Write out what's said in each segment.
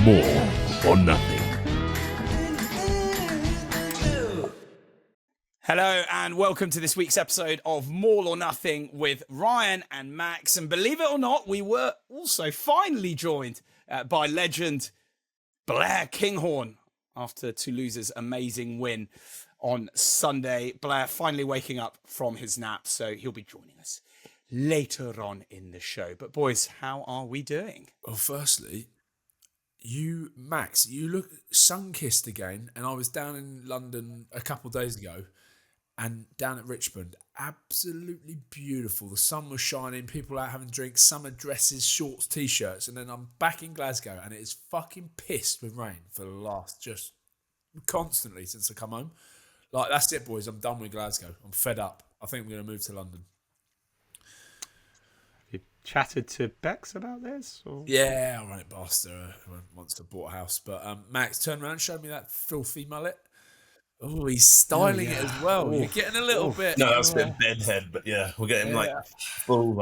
More or Nothing. Hello and welcome to this week's episode of MAUL or Nothing with Ryan and Max. And believe it or not, we were also finally joined by legend Blair Kinghorn after Toulouse's amazing win on Sunday. Blair finally waking up from his nap, so he'll be joining us later on in the show. But boys, how are we doing? Well, firstly, Max, you look sun-kissed again, and I was down in London a couple of days ago, and down at Richmond, absolutely beautiful. The sun was shining, people out having drinks, summer dresses, shorts, t-shirts, and then I'm back in Glasgow, and it is fucking pissed with rain for the last, just constantly since I come home. Like, that's it, boys. I'm done with Glasgow. I'm fed up. I think I'm going to move to London. You chatted to Bex about this? Or? Yeah, I ran it past her once I bought a house. But Max, turn around, show me that filthy mullet. Oh, he's styling it as well. You're getting a little bit. No, that's a bit bedhead, but yeah, we're getting full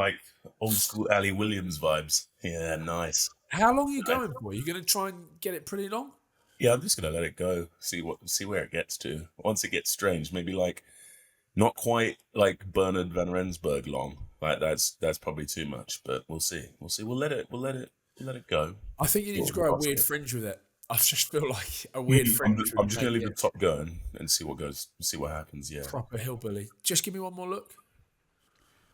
old school Ali Williams vibes. Yeah, nice. How long are you going for? You're going to try and get it pretty long? Yeah, I'm just gonna let it go. See where it gets to. Once it gets strange, maybe not quite like Bernard van Rensburg long. Like that's probably too much, but we'll see. We'll let it go. I think you need to grow a weird fringe with it. I just feel like a weird fringe. I'm just gonna leave the top going and see what goes. See what happens. Yeah. Proper hillbilly. Just give me one more look.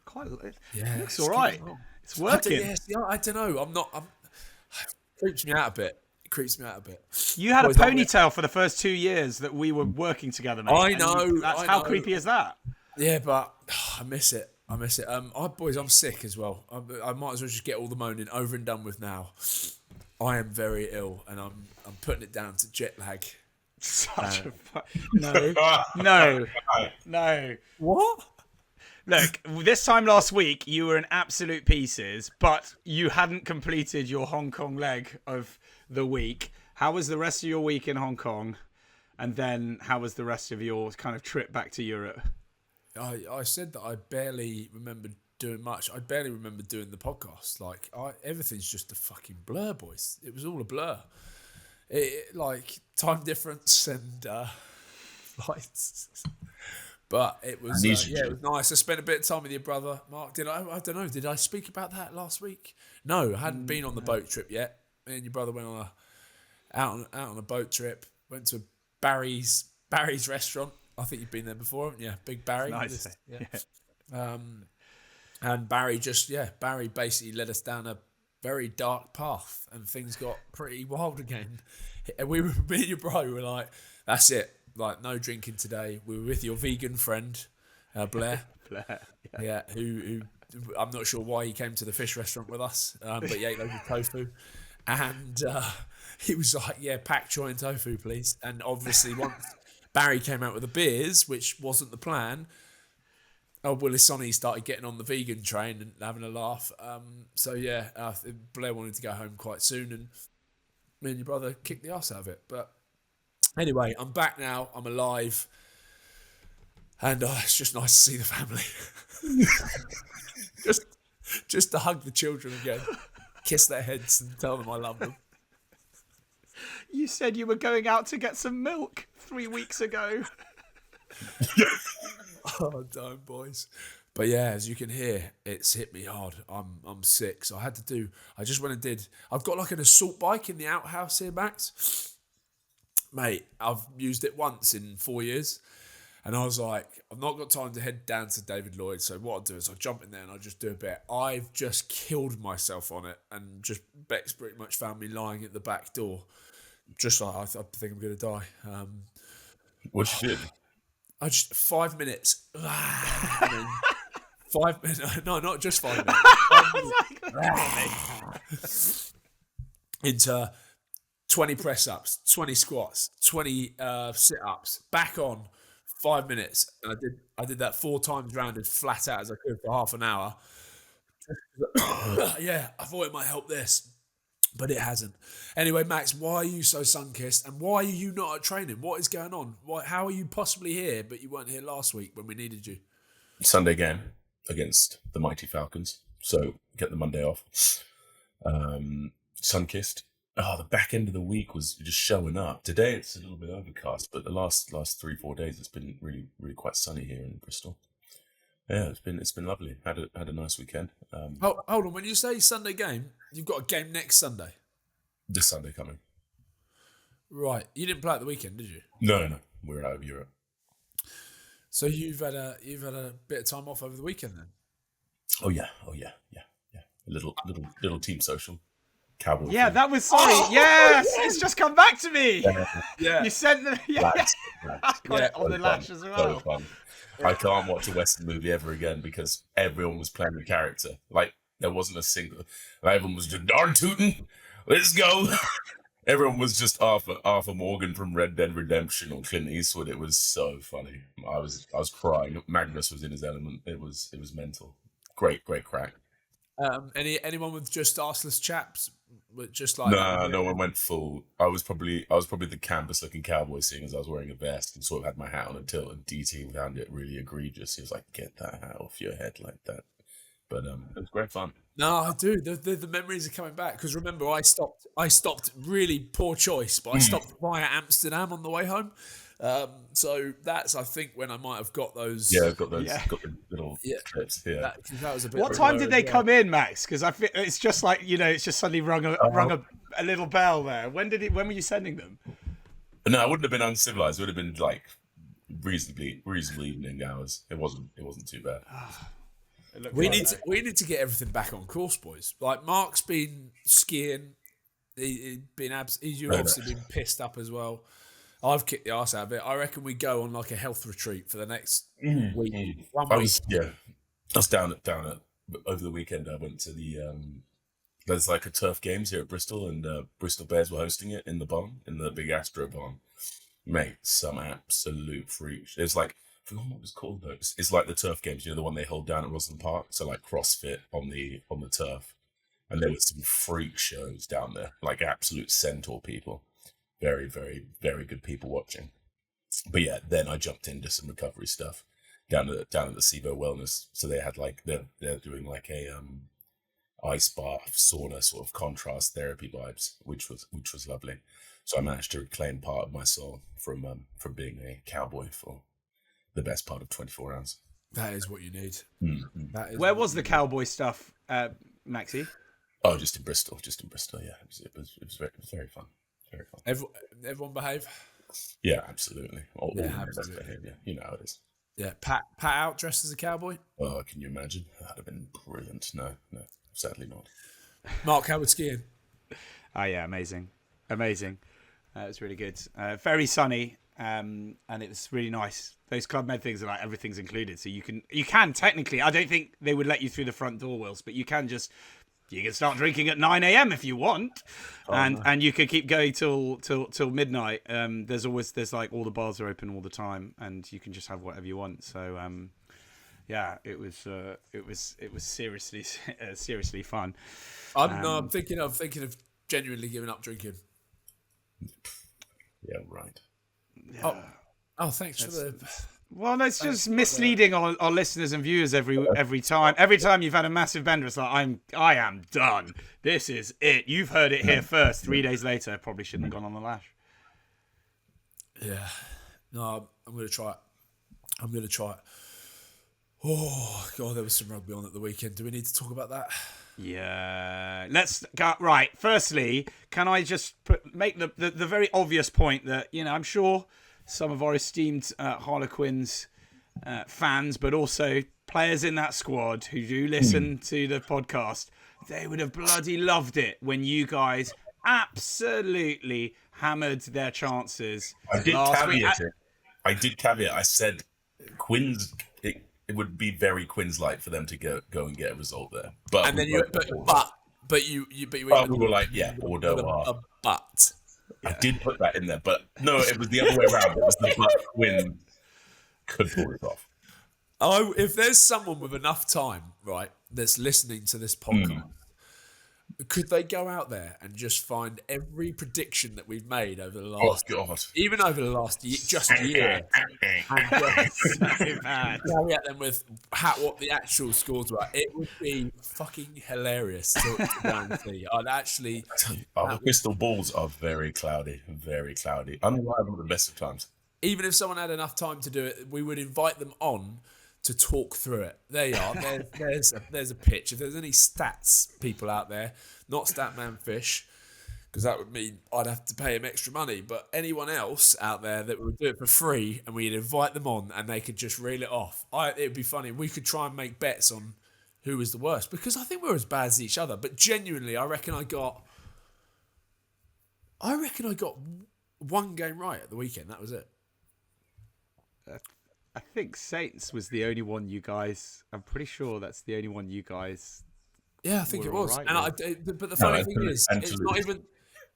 Quite. Yeah, it looks all right. It's working. I don't know. It creeps me out a bit. You had a ponytail for the first 2 years that we were working together, mate. I know. How creepy is that? Yeah, but I miss it. Boys, I'm sick as well. I might as well just get all the moaning over and done with now. I am very ill, and I'm putting it down to jet lag. No. What? Look, this time last week, you were in absolute pieces, but you hadn't completed your Hong Kong leg of the week. How was the rest of your week in Hong Kong? And then how was the rest of your kind of trip back to Europe? I said that I barely remembered doing much. I barely remember doing the podcast. Like, everything's just a fucking blur, boys. It was all a blur. Like time difference and lights. But it was it was nice. I spent a bit of time with your brother, Mark. I don't know. Did I speak about that last week? No, I hadn't been on the boat trip yet. Me and your brother went on out on a boat trip. Went to Barry's restaurant. I think you've been there before, haven't you? Big Barry. Nice. Yeah. And Barry basically led us down a very dark path, and things got pretty wild again. And me and your brother were like, "That's it. Like, no drinking today." We were with your vegan friend, Blair. Blair. Yeah. Who I'm not sure why he came to the fish restaurant with us, but he ate loads of tofu. And he was like, "Yeah, pack choy and tofu, please." And obviously, once Barry came out with the beers, which wasn't the plan, Willis started getting on the vegan train and having a laugh. Blair wanted to go home quite soon, and me and your brother kicked the arse out of it. But anyway, I'm back now. I'm alive, and it's just nice to see the family. just to hug the children again, kiss their heads, and tell them I love them. You said you were going out to get some milk 3 weeks ago. Oh, don't, boys. But yeah, as you can hear, it's hit me hard. I'm sick, so I just went and did. I've got like an assault bike in the outhouse here, Max. Mate, I've used it once in 4 years, and I was like, I've not got time to head down to David Lloyd, so what I'll do is I'll jump in there and I'll just do a bit. I've just killed myself on it, and just Bex pretty much found me lying at the back door, just like I think I'm going to die. What you did? I just 5 minutes. 5 minutes. No, not just 5 minutes. Into 20 press ups, 20 squats, 20 sit ups. Back on 5 minutes. And I did that 4 times rounded flat out as I could for half an hour. Yeah, I thought it might help this, but it hasn't. Anyway, Max, why are you so sun-kissed, and why are you not at training? What is going on? How are you possibly here, but you weren't here last week when we needed you? Sunday game against the mighty Falcons, so get the Monday off. Sun-kissed. the back end of the week was just showing up. Today it's a little bit overcast, but the last 3-4 days it's been really quite sunny here in Bristol. Yeah, it's been lovely. Had a nice weekend. Hold on, when you say Sunday game, you've got a game next Sunday. This Sunday coming. Right, you didn't play at the weekend, did you? No, we're out of Europe. So you've had a bit of time off over the weekend then. Oh yeah. A little team social. Cowboy. Yeah, thing. that was sorry. Yes, it's just come back to me. Yeah. You sent the Lads. got it on the lash as well. So fun. I can't watch a Western movie ever again because everyone was playing a character. Like there wasn't a single. Like, everyone was just darn tootin'. Let's go. Everyone was just Arthur Morgan from Red Dead Redemption or Clint Eastwood. It was so funny. I was crying. Magnus was in his element. It was mental. Great crack. Anyone with just arseless chaps, with just like No one went full. I was probably the campus looking cowboy, seeing as I was wearing a vest and sort of had my hat on a tilt. And DT found it really egregious. He was like, "Get that hat off your head like that." But it was great fun. No, I do. The memories are coming back because remember, I stopped. Really poor choice, but I stopped via Amsterdam on the way home. So that's I think when I might have got those. Yeah, I've got those. Got the little trips. Yeah. That was a bit. What time did they come in, Max? Because I feel it's just like it's just suddenly rung a little bell there. When were you sending them? No, it wouldn't have been uncivilized. It would have been like reasonably evening hours. It wasn't too bad. We need to get everything back on course, boys. Like Mark's been skiing. He's obviously been pissed up as well. I've kicked the arse out of it. I reckon we go on like a health retreat for the next week. 1 week. I was down at over the weekend. I went to the there's like a turf games here at Bristol, and Bristol Bears were hosting it in the barn, in the big Astro barn. Mate, some absolute freak. It's like I forgot what it was called though. It's like the turf games, the one they hold down at Roslyn Park. So like CrossFit on the turf, and there were some freak shows down there, like absolute centaur people. Very, very, very good people watching. But yeah, then I jumped into some recovery stuff down at the SIBO Wellness. So they had like they're doing like a ice bath, sauna sort of contrast therapy vibes, which was lovely. So I managed to reclaim part of my soul from being a cowboy for the best part of 24 hours. That is what you need. Mm-hmm. Where was the cowboy stuff, Maxie? Oh, just in Bristol. Yeah, it was very fun. Very fun. Everyone behave. Yeah, absolutely. All absolutely. best behaviour. You know how it is. Yeah, Pat out dressed as a cowboy. Oh, can you imagine? That'd have been brilliant. No, sadly not. Mark, how was skiing? Oh yeah, amazing. It was really good. Very sunny, and it was really nice. Those Club Med things are like everything's included, so you can technically. I don't think they would let you through the front door, Wills, but you can start drinking at 9 a.m. if you want, and you could keep going till midnight. There's like all the bars are open all the time, and you can just have whatever you want. So yeah, it was seriously fun. I'm thinking of genuinely giving up drinking. Yeah, right. Yeah. Oh, thanks for the. Well, that's just misleading our listeners and viewers every time. Every time you've had a massive bender, it's like I am done. This is it. You've heard it here first. 3 days later, probably shouldn't have gone on the lash. Yeah, no, I'm going to try it. Oh God, there was some rugby on at the weekend. Do we need to talk about that? Yeah, let's go. Right. Firstly, can I just make the very obvious point that I'm sure some of our esteemed Harlequins fans, but also players in that squad who do listen to the podcast, they would have bloody loved it when you guys absolutely hammered their chances. I did caveat. I said Quins. It would be very Quins-like for them to go and get a result there. But and then we were like, yeah, Bordeaux. But. I did put that in there, but no, it was the other way around. It was the but Quinn could pull it off. Oh, if there's someone with enough time, right, that's listening to this podcast, Could they go out there and just find every prediction that we've made over the last, even over the last year, and just So bad. carry at them with what the actual scores were? It would be fucking hilarious to go and see. I'd actually. Our crystal balls are very cloudy, unreliable at the best of times. Even if someone had enough time to do it, we would invite them on to talk through it. There you are. There's a pitch. If there's any stats people out there, not Statman Fish, because that would mean I'd have to pay him extra money. But anyone else out there that would do it for free, and we'd invite them on, and they could just reel it off. It'd be funny. We could try and make bets on who was the worst, because I think we're as bad as each other. But genuinely, I reckon I got one game right at the weekend. That was it. I think Saints was the only one you guys. I'm pretty sure that's the only one you guys. Yeah, I think it was. Right, but the funny thing is, it's not even.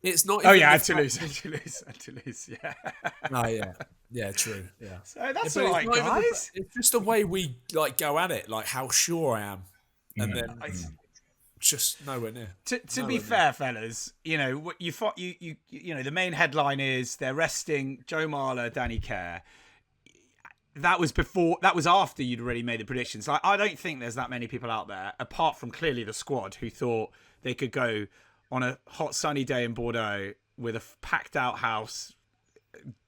It's not. Oh even yeah, Toulouse. Yeah. Oh yeah, true. Yeah. So that's all right, guys. It's just the way we go at it, like how sure I am, and then just nowhere near. To be fair, fellas, you know you the main headline is they're resting Joe Marler, Danny Kerr. That was after you'd already made the predictions. I don't think there's that many people out there, apart from clearly the squad, who thought they could go on a hot sunny day in Bordeaux with a packed out house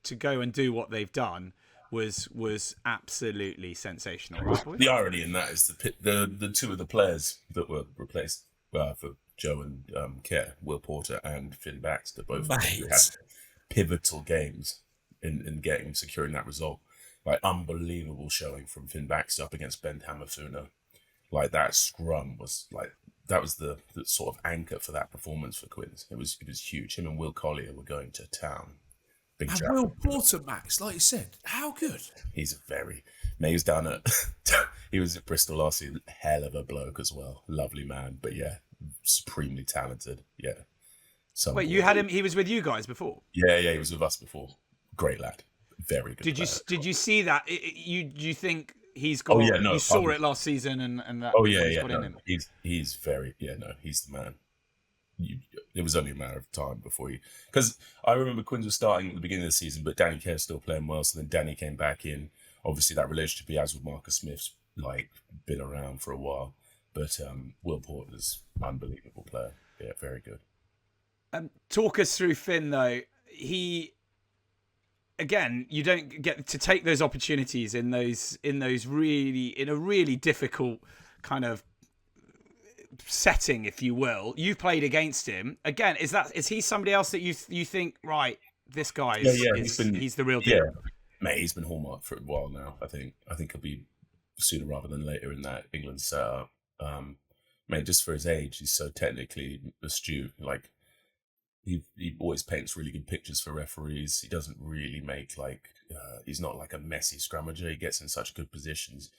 to go and do what they've done was absolutely sensational. Right, the irony in that is the two of the players that were replaced for Joe and Kerr, Will Porter and Finn Baxter, both had pivotal games in securing that result. Like, unbelievable showing from Finn Baxter up against Ben Hammerfuna. Like, that scrum was that was the sort of anchor for that performance for Quins. It was huge. Him and Will Collier were going to town. Big and Will Porter, Max, like you said, how good? He was down at he was at Bristol last year. Hell of a bloke as well. Lovely man, but yeah, supremely talented. Yeah. Wait, you had him? He was with you guys before? Yeah, he was with us before. Great lad. Very good. Did you see that? Do you think he's got? You saw it last season, and that. Oh yeah. No, he's very he's the man. It was only a matter of time before because I remember Quins was starting at the beginning of the season, but Danny Kerr still playing well. So then Danny came back in. Obviously, that relationship he has with Marcus Smith's been around for a while, but Will Porter's unbelievable player. Yeah, very good. Talk us through Finn though. Again, you don't get to take those opportunities in a really difficult kind of setting, if you will. You've played against him. Again, is he somebody else that you think, right, this guy he's the real deal? Yeah, mate, he's been hallmark for a while now. I think he'll be sooner rather than later in that England setup. Mate, just for his age, he's so technically astute. He always paints really good pictures for referees. He doesn't really make he's not like a messy scrummager. He gets in such good positions,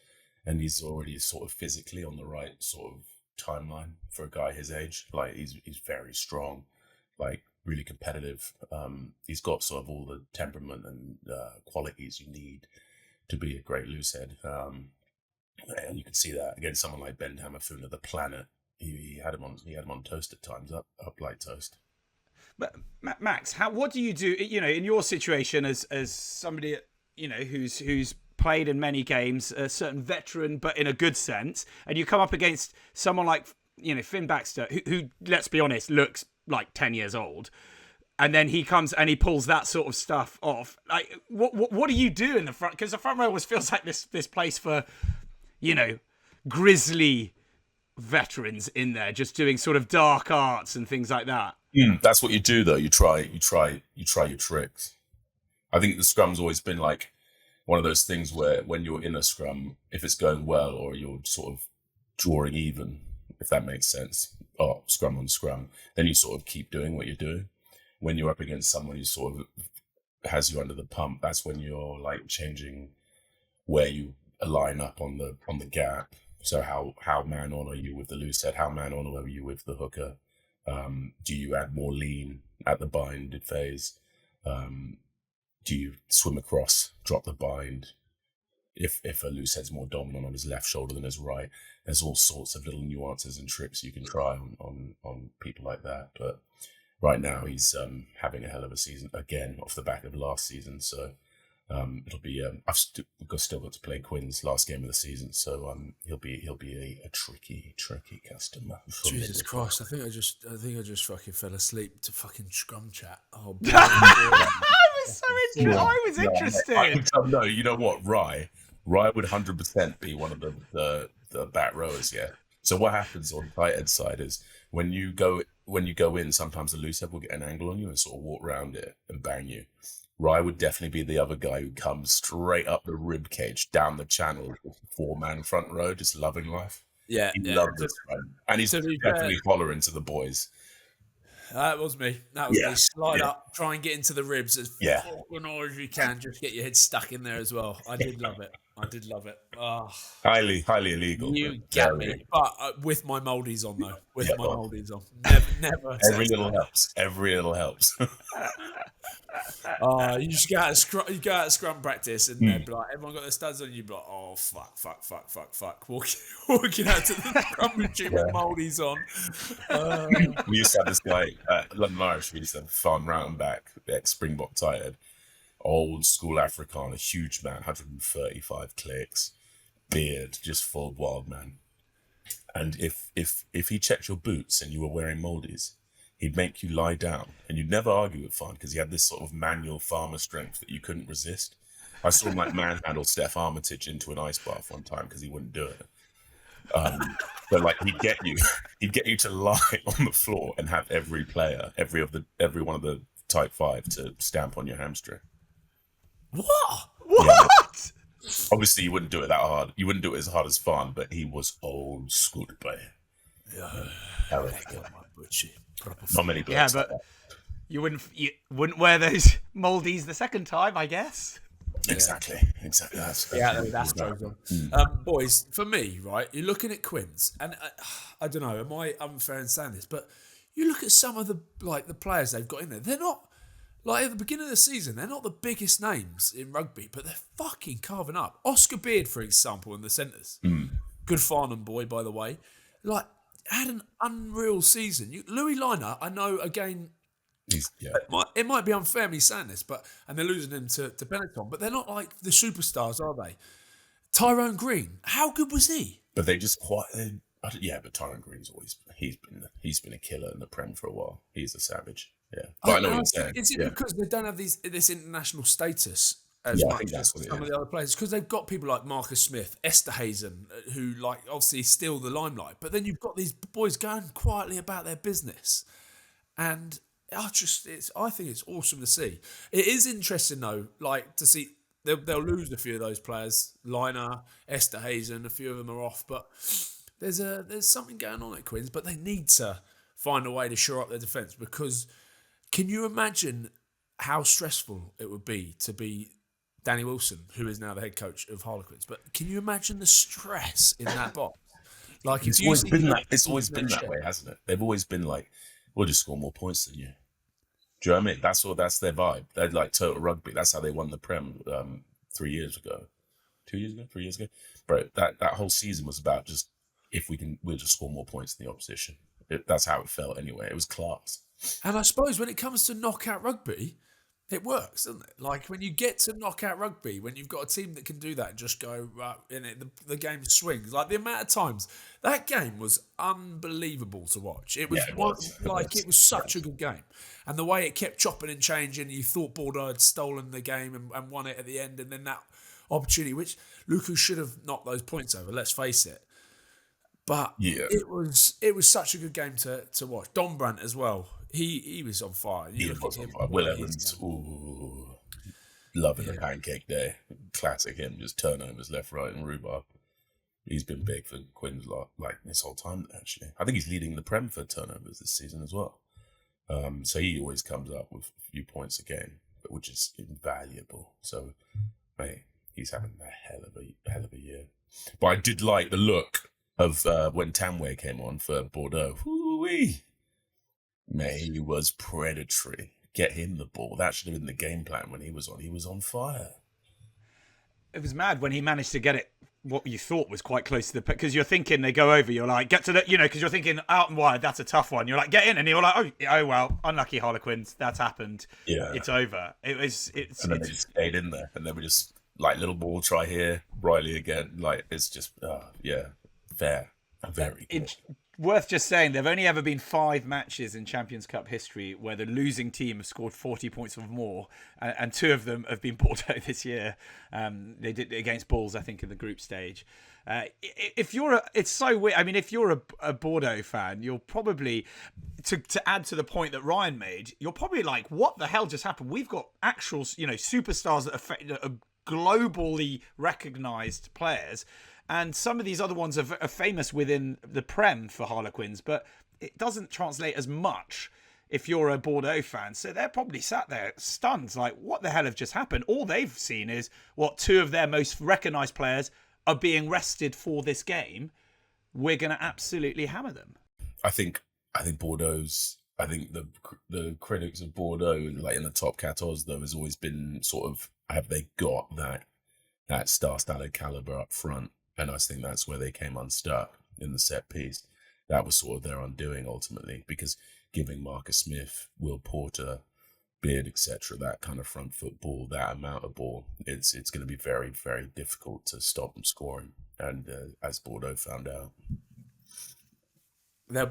and he's already sort of physically on the right sort of timeline for a guy his age. He's very strong, really competitive. He's got sort of all the temperament and qualities you need to be a great loosehead. And you can see that against someone like Ben Hammerfuna, the planet. He had him on toast at times, up like toast. But Max, what do you do? In your situation as somebody who's played in many games, a certain veteran, but in a good sense, and you come up against someone like Finn Baxter, who let's be honest, looks like 10 years old, and then he comes and he pulls that sort of stuff off. What do you do in the front? Because the front row always feels like this place for grisly veterans in there, just doing sort of dark arts and things like that. That's what you do, though. You try your tricks. I think the scrum's always been one of those things where when you're in a scrum, if it's going well or you're sort of drawing even, if that makes sense, scrum on scrum, then you sort of keep doing what you're doing. When you're up against someone who sort of has you under the pump, that's when you're changing where you line up on the gap. So how man on are you with the loose head? How man on are you with the hooker? Do you add more lean at the binded phase? Do you swim across, drop the bind? if a loose head's more dominant on his left shoulder than his right, there's all sorts of little nuances and tricks you can try on people like that. But right now he's having a hell of a season again off the back of last season. So it'll be I've still got to play Quins last game of the season, so he'll be a tricky customer. Jesus Christ! I think I just fucking fell asleep to fucking Scrum chat. Oh, I was interested. No, you know what, Rye would 100% be one of the back rowers. Yeah. So what happens on tight end side is when you go in, sometimes the loose head will get an angle on you and sort of walk around it and bang you. Rye would definitely be the other guy who comes straight up the rib cage, down the channel, 4-man front row, just loving life. Yeah, he loves this one. And he's definitely hollering to the boys. That was me. Me. Slide up, try and get into the ribs as fucking hard as you can. Just get your head stuck in there as well. I did love it. Oh. Highly illegal. You get me. But with my mouldies on, though. With my mouldies on. Never. Every little helps. You just go out of scrum practice and they'd be like, everyone got their studs on, you'd be like, oh, fuck. Walking out to the scrum machine with mouldies on. We used to have this guy at London Irish, we used to have Farn Routenback, the ex-Springbok tight end, old school Afrikaner, huge man, 135 clicks, beard, just full wild man. And if he checked your boots and you were wearing mouldies, he'd make you lie down, and you'd never argue with Farn because he had this sort of manual farmer strength that you couldn't resist. I saw him like manhandle Steph Armitage into an ice bath one time because he wouldn't do it. But like he'd get you to lie on the floor and have every player, every one of the type 5 to stamp on your hamstring. What? Yeah. Obviously, you wouldn't do it that hard. You wouldn't do it as hard as Farn, but he was old school player. Yeah. Not many blokes. Yeah, but you wouldn't wear those mouldies the second time, I guess. Exactly. That's goes on. Boys, for me, right, you're looking at Quins, and I don't know, am I unfair in saying this, but you look at some of the players they've got in there. They're not like at the beginning of the season. They're not the biggest names in rugby, but they're fucking carving up. Oscar Beard, for example, in the centres. Good Farnham boy, by the way. Like, had an unreal season. Louis Liner, I know, again, it might be unfair me saying this, and they're losing him to Benetton, but they're not like the superstars, are they? Tyrone Green, how good was he? But they just but Tyrone Green's always he's been a killer in the Prem for a while. He's a savage. Yeah, but I know what you're saying. Is it because they don't have this international status as much as some of the other players? Because they've got people like Marcus Smith, Esther Hazen, who obviously steal the limelight, but then you've got these boys going quietly about their business, and I think it's awesome to see. It is interesting though, to see they'll lose a few of those players. Liner, Esther Hazen, a few of them are off, but there's something going on at Quins. But they need to find a way to shore up their defence, because can you imagine how stressful it would be to be Danny Wilson, who is now the head coach of Harlequins? But can you imagine the stress in that box? It's always been that way, hasn't it? They've always been like, we'll just score more points than you. Do you know what I mean? That's their vibe. They're like total rugby. That's how they won the Prem 3 years ago. 3 years ago. Bro, that whole season was about just, we'll just score more points than the opposition. That's how it felt anyway. It was class. And I suppose when it comes to knockout rugby, it works, doesn't it? Like when you get to knockout rugby, when you've got a team that can do that and just go right in it, the game swings. Like the amount of times that game was unbelievable to watch. It was it was such a good game, and the way it kept chopping and changing. You thought Bordeaux had stolen the game and won it at the end, and then that opportunity, which Lucu should have knocked those points over. Let's face it. But it was such a good game to watch. Don Brandt as well. He was on fire. He was on fire. Will Evans, loving the pancake day. Classic him, just turnovers left, right, and rhubarb. He's been big for Quins this whole time, actually. I think he's leading the Prem for turnovers this season as well. So he always comes up with a few points a game, which is invaluable. So, mate, he's having a hell of a year. But I did like the look of when Tanway came on for Bordeaux. Woo-wee. Mate, he was predatory. Get him the ball. That should have been the game plan when he was on. He was on fire. It was mad when he managed to get it. What you thought was quite close to the, because you're thinking they go over. You're like, get to the, because you're thinking out and wide. That's a tough one. You're like, get in, and you're like, oh well, unlucky Harlequins. That's happened. Yeah, it's over. And then they just stayed in there, and they were just like, little ball try here, Riley again. Like, it's just fair, very good. It's worth just saying there've only ever been 5 matches in Champions Cup history where the losing team has scored 40 points or more, and 2 of them have been Bordeaux this year. They did it against Bulls, I think, in the group stage. It's so weird. I mean, if you're a Bordeaux fan, you're probably, to add to the point that Ryan made, you're probably like, what the hell just happened? We've got actual, superstars that are globally recognised players. And some of these other ones are famous within the Prem for Harlequins, but it doesn't translate as much if you're a Bordeaux fan. So they're probably sat there stunned, like, what the hell have just happened? All they've seen is what 2 of their most recognised players are being rested for this game. We're going to absolutely hammer them. I think Bordeaux's. I think the critics of Bordeaux, like in the top 14, though, has always been sort of, have they got that star-studded calibre up front? And I think that's where they came unstuck in the set piece. That was sort of their undoing ultimately, because giving Marcus Smith, Will Porter, Beard, etc., that kind of front foot ball, that amount of ball, it's going to be very, very difficult to stop them scoring. And as Bordeaux found out, they'll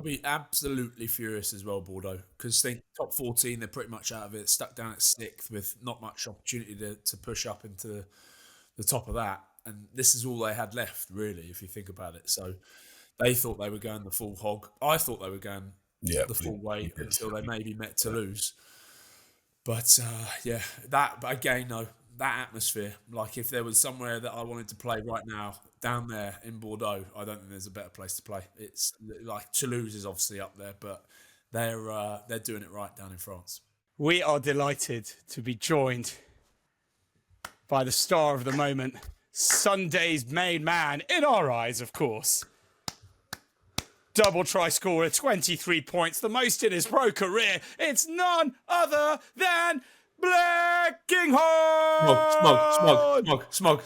be absolutely furious as well, Bordeaux, because think top 14, they're pretty much out of it, stuck down at 6th with not much opportunity to push up into the top of that. And this is all they had left, really, if you think about it. So they thought they were going the full hog. I thought they were going the full way until they maybe met Toulouse. But but again, no, that atmosphere. Like, if there was somewhere that I wanted to play right now, down there in Bordeaux, I don't think there's a better place to play. It's like Toulouse is obviously up there, but they're doing it right down in France. We are delighted to be joined by the star of the moment, Sunday's main man, in our eyes, of course. Double try scorer, 23 points, the most in his pro career. It's none other than Blair Kinghorn! Smaug.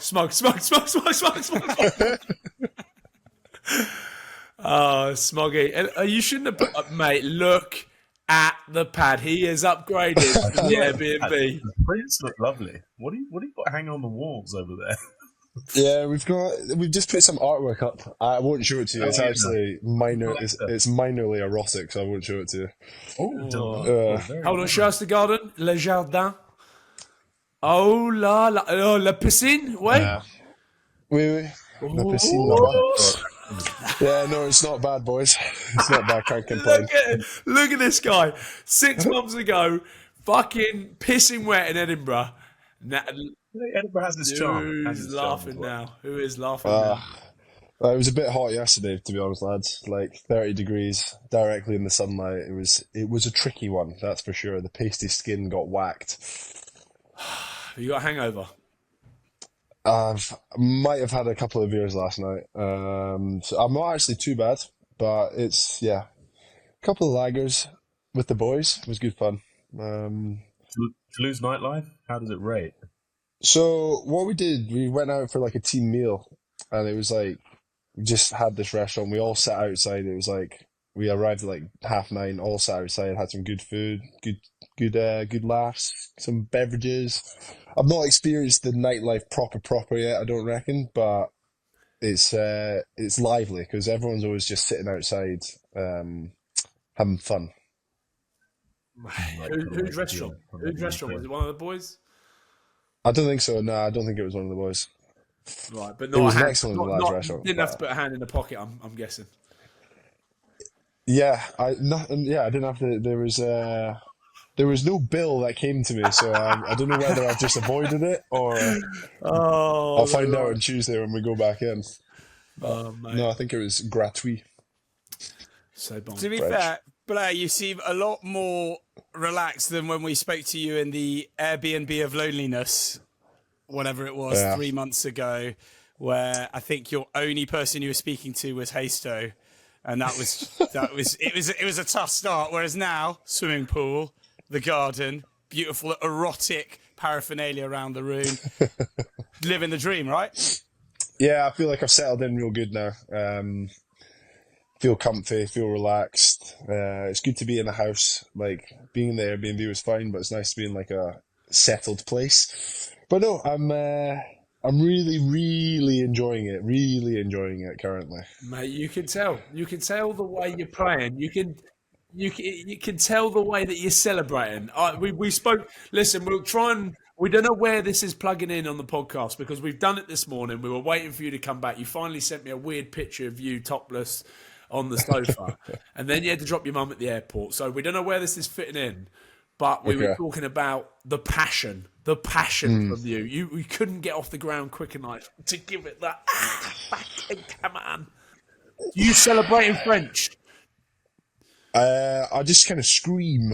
Oh, Smoggy. You shouldn't have put up, mate. Look at the pad. He is upgraded to the Airbnb. The prints look lovely. What do you got hanging on the walls over there? Yeah, we've just put some artwork up. I won't show it to you. It's actually minor. It's minorly erotic, so I won't show it to you. Hold on, show us the garden, le jardin. Oh la piscine. Wait. Oui. La piscine là-bas. Yeah, no, it's not bad, boys. It's not bad. Can't complain. Look at this guy. 6 months ago, fucking pissing wet in Edinburgh. Edinburgh has this charm. Who's laughing now? Who is laughing now? It was a bit hot yesterday, to be honest, lads. Like 30 degrees directly in the sunlight. It was a tricky one, that's for sure. The pasty skin got whacked. You got a hangover? Might have had a couple of beers last night. So I'm not actually too bad, but it's a couple of lagers with the boys. It was good fun. Toulouse nightlife, how does it rate? So what we did, we went out for like a team meal, and it was like we just had this restaurant. We all sat outside. It was like we arrived at like 9:30. All sat outside, had some good food, good laughs, some beverages. I've not experienced the nightlife proper yet, I don't reckon, but it's lively because everyone's always just sitting outside, having fun. Whose restaurant? Whose restaurant? Was it one of the boys? I don't think so. No, I don't think it was one of the boys. Right, but it was an excellent large restaurant. Didn't have to put a hand in the pocket. I'm guessing. Yeah, I didn't have to. There was no bill that came to me, so I don't know whether I've just avoided it or I'll find out on Tuesday when we go back in. No, I think it was gratuit. So bon. To be fair, Blair, you seem a lot more relaxed than when we spoke to you in the Airbnb of loneliness, whatever it was, 3 months ago, where I think your only person you were speaking to was Hasto, and it was a tough start. Whereas now, swimming pool, the garden, beautiful erotic paraphernalia around the room. Living the dream, right? Yeah, I feel like I've settled in real good now. Feel comfy, feel relaxed. It's good to be in a house. Like, being in the Airbnb was fine, but it's nice to be in like a settled place. But no, I'm really, really enjoying it. Really enjoying it currently. Mate, you can tell. You can tell the way you're playing. You can tell the way that you're celebrating. We spoke. Listen, we'll try and. We don't know where this is plugging in on the podcast because we've done it this morning. We were waiting for you to come back. You finally sent me a weird picture of you topless on the sofa, and then you had to drop your mum at the airport. So we don't know where this is fitting in, but we were talking about the passion from you. You couldn't get off the ground quick enough to give it that back and come on. You celebrate in French? I just kind of scream.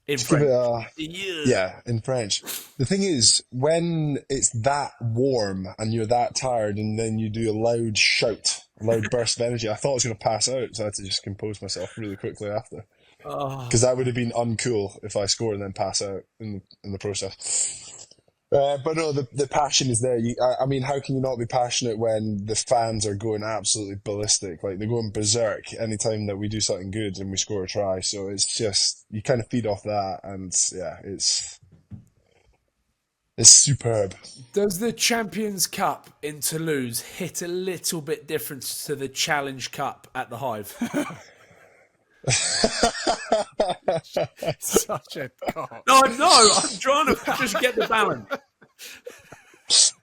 In Just give French? it yeah, in French. The thing is, when it's that warm and you're that tired and then you do a loud shout, a loud burst of energy, I thought I was going to pass out, so I had to just compose myself really quickly after. Because that would have been uncool if I score and then pass out in the process. But no, the passion is there. I mean, how can you not be passionate when the fans are going absolutely ballistic? Like, they're going berserk anytime that we do something good and we score a try. So it's just, you kind of feed off that, and yeah, it's superb. Does the Champions Cup in Toulouse hit a little bit different to the Challenge Cup at the Hive? Such a cock. No, I'm trying to just get the balance.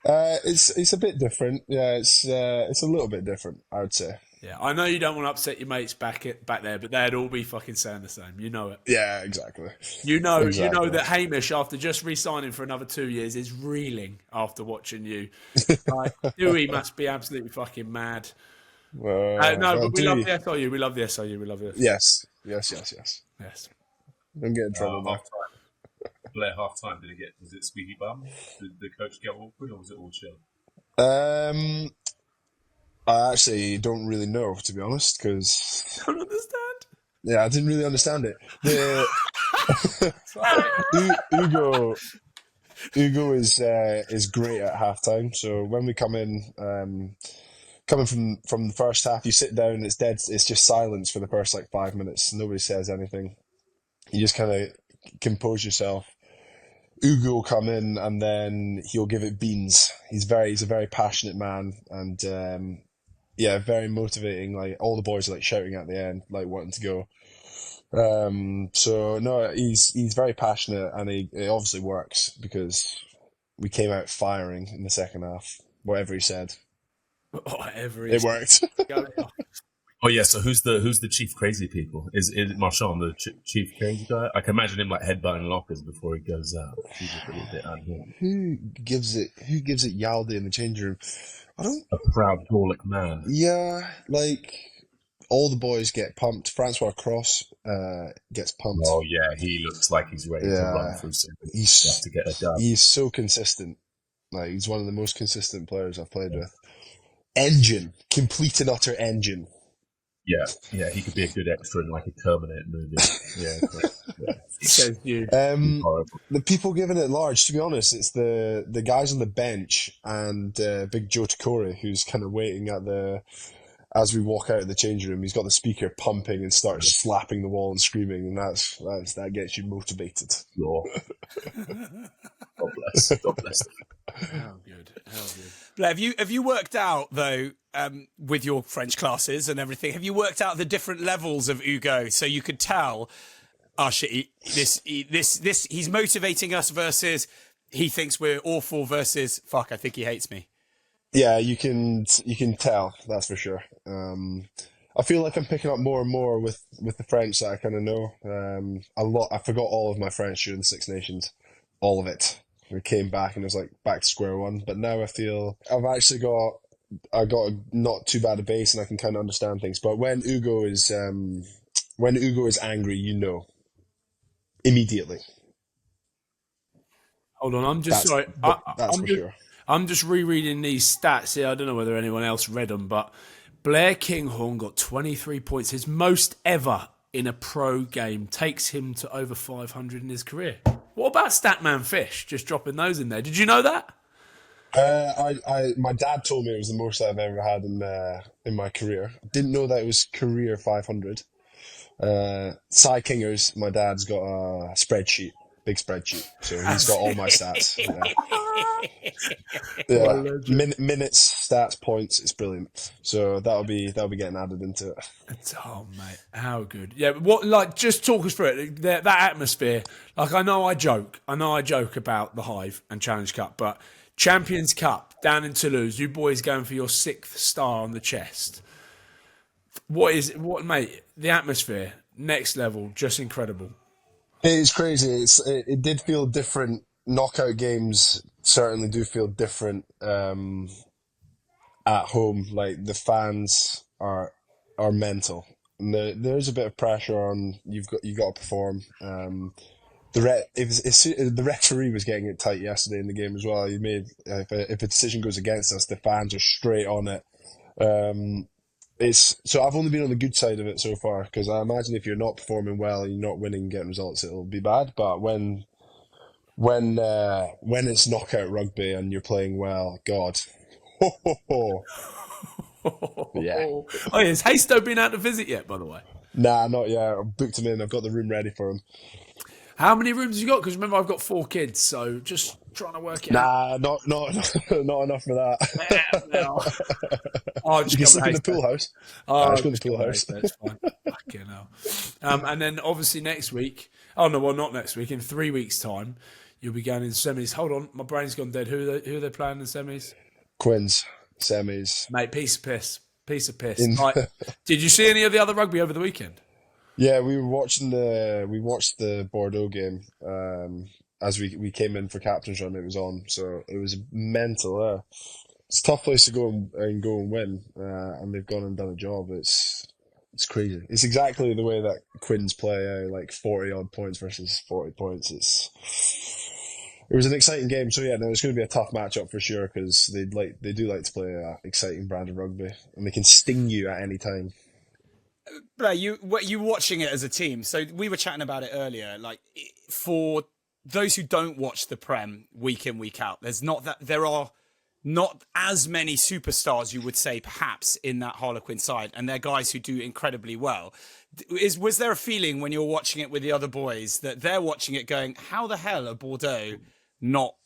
It's a bit different. Yeah, it's a little bit different, I would say. Yeah, I know you don't want to upset your mates back there, but they'd all be fucking saying the same. You know it. Yeah, exactly. You know that Hamish, after just re-signing for another 2 years, is reeling after watching you. Like, Dewey must be absolutely fucking mad. But we love the SRU. We love the SRU. We love it. Yes. Don't get in trouble. Blair half time. Was it squeaky bum? Did the coach get awkward, or was it all chill? I actually don't really know, to be honest, because Don't understand. Yeah, I didn't really understand it. Ugo is great at halftime. So when we come in, coming from the first half, you sit down, it's dead. It's just silence for the first 5 minutes. Nobody says anything. You just kind of compose yourself. Ugo will come in and then he'll give it beans. He's a very passionate man, and very motivating. Like, all the boys are shouting at the end, wanting to go. So no, he's very passionate, and it obviously works because we came out firing in the second half. Whatever he said. It worked. Oh yeah, so who's the chief crazy people? Is it Marchand, the chief crazy guy? I can imagine him headbutting lockers before he goes out. He's a little bit unhinged. Who gives it Yaldi in the changing room? A proud Gallic man. Yeah, all the boys get pumped. Francois Cross gets pumped. Oh yeah, he looks like he's ready to run through something. He's to get a dub. He's so consistent. He's one of the most consistent players I've played with. Engine, complete and utter engine. Yeah, he could be a good extra in a Terminator movie. Yeah. Says you. The people giving it large, to be honest, it's the guys on the bench and Big Joe Takori, who's kind of waiting as we walk out of the changing room. He's got the speaker pumping and starts slapping the wall and screaming, and that gets you motivated. Sure. God bless. How good. Blair, have you worked out, though, with your French classes and everything, have you worked out the different levels of Ugo so you could tell, he's motivating us versus he thinks we're awful versus fuck, I think he hates me? Yeah, you can tell, that's for sure. I feel like I'm picking up more and more with the French that I kind of know. I forgot all of my French during the Six Nations, all of it. We came back and it was back to square one. But now I feel I've actually got a not too bad a base, and I can kind of understand things. But when Ugo is angry, immediately. Hold on, I'm just sorry. I'm sure. I'm just rereading these stats here. I don't know whether anyone else read them, but Blair Kinghorn got 23 points, his most ever in a pro game, takes him to over 500 in his career. What about Statman Fish? Just dropping those in there. Did you know that? My dad told me it was the most I've ever had in my career. Didn't know that it was career 500. Cy Kingers, my dad's got a spreadsheet, big spreadsheet, so he's got all my stats. Yeah, minutes, stats, points. It's brilliant. So that'll be getting added into it. Oh mate, how good! Yeah, but what like just talk us through it. That atmosphere. Like I know I joke about the Hive and Challenge Cup, but Champions Cup down in Toulouse, you boys going for your 6th star on the chest. What mate? The atmosphere, next level, just incredible. It's crazy. It did feel different. Knockout games certainly do feel different at home. Like the fans are mental. And there's a bit of pressure on you got to perform. The referee was getting it tight yesterday in the game as well. He made if a decision goes against us, the fans are straight on it. So I've only been on the good side of it so far, because I imagine if you're not performing well and you're not winning, getting results, it'll be bad. But when it's knockout rugby and you're playing well, God, yeah. Oh, has Haystow been out to visit yet? By the way, Nah, not yet. I've booked him in. I've got the room ready for him. how many rooms have you got? Because remember, I've got 4 kids, so just trying to work it out. Nah, not enough for that. No. Oh, You can sleep in the pool house. Oh, just go to the pool house. That's fine. Fucking hell. And then obviously next week. Oh no, well not next week. In 3 weeks' time, you'll be going in semis. Hold on, my brain's gone dead. Who are they playing in semis? Quins, semis. Mate, piece of piss. Like, did you see any of the other rugby over the weekend? Yeah, we watched the Bordeaux game as we came in for captain's run. It was on, so it was mental. It's a tough place to go and win, and they've gone and done a job. It's crazy. It's exactly the way that Quins play, like 40 odd points versus 40 points. It was an exciting game. So yeah, no, it's going to be a tough matchup for sure, because they do like to play an exciting brand of rugby, and they can sting you at any time. Blair, you watching it as a team. So we were chatting about it earlier. Like, for those who don't watch the Prem week in, week out, there are not as many superstars, you would say, perhaps, in that Harlequin side, and they're guys who do incredibly well. Was there a feeling when you're watching it with the other boys that they're watching it going, how the hell are Bordeaux not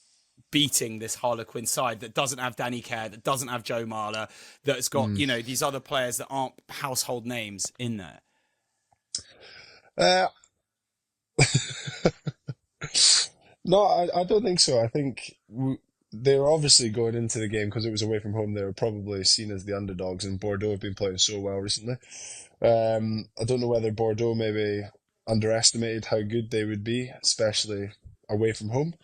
beating this Harlequin side that doesn't have Danny Kerr, that doesn't have Joe Marler, that's got these other players that aren't household names in there? No, I don't think so. I think they were obviously going into the game because it was away from home. They were probably seen as the underdogs, and Bordeaux have been playing so well recently. I don't know whether Bordeaux maybe underestimated how good they would be, especially away from home.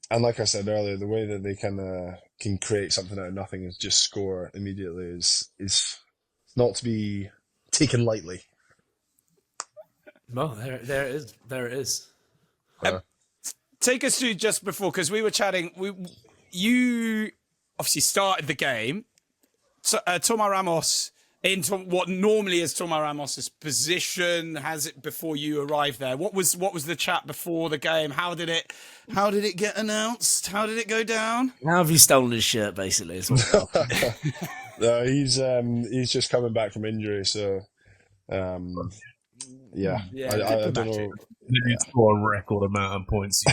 And like I said earlier, the way that they can create something out of nothing and just score immediately is not to be taken lightly. Well, there it is. Take us through just before, because we were chatting. You obviously started the game. Thomas Ramos in what normally is Thomas Ramos's position. Has it before you arrived there? What was the chat before the game? How did it get announced? How did it go down? How have you stolen his shirt? Basically, is what No, he's just coming back from injury, so yeah. I don't know. You score a record amount of points.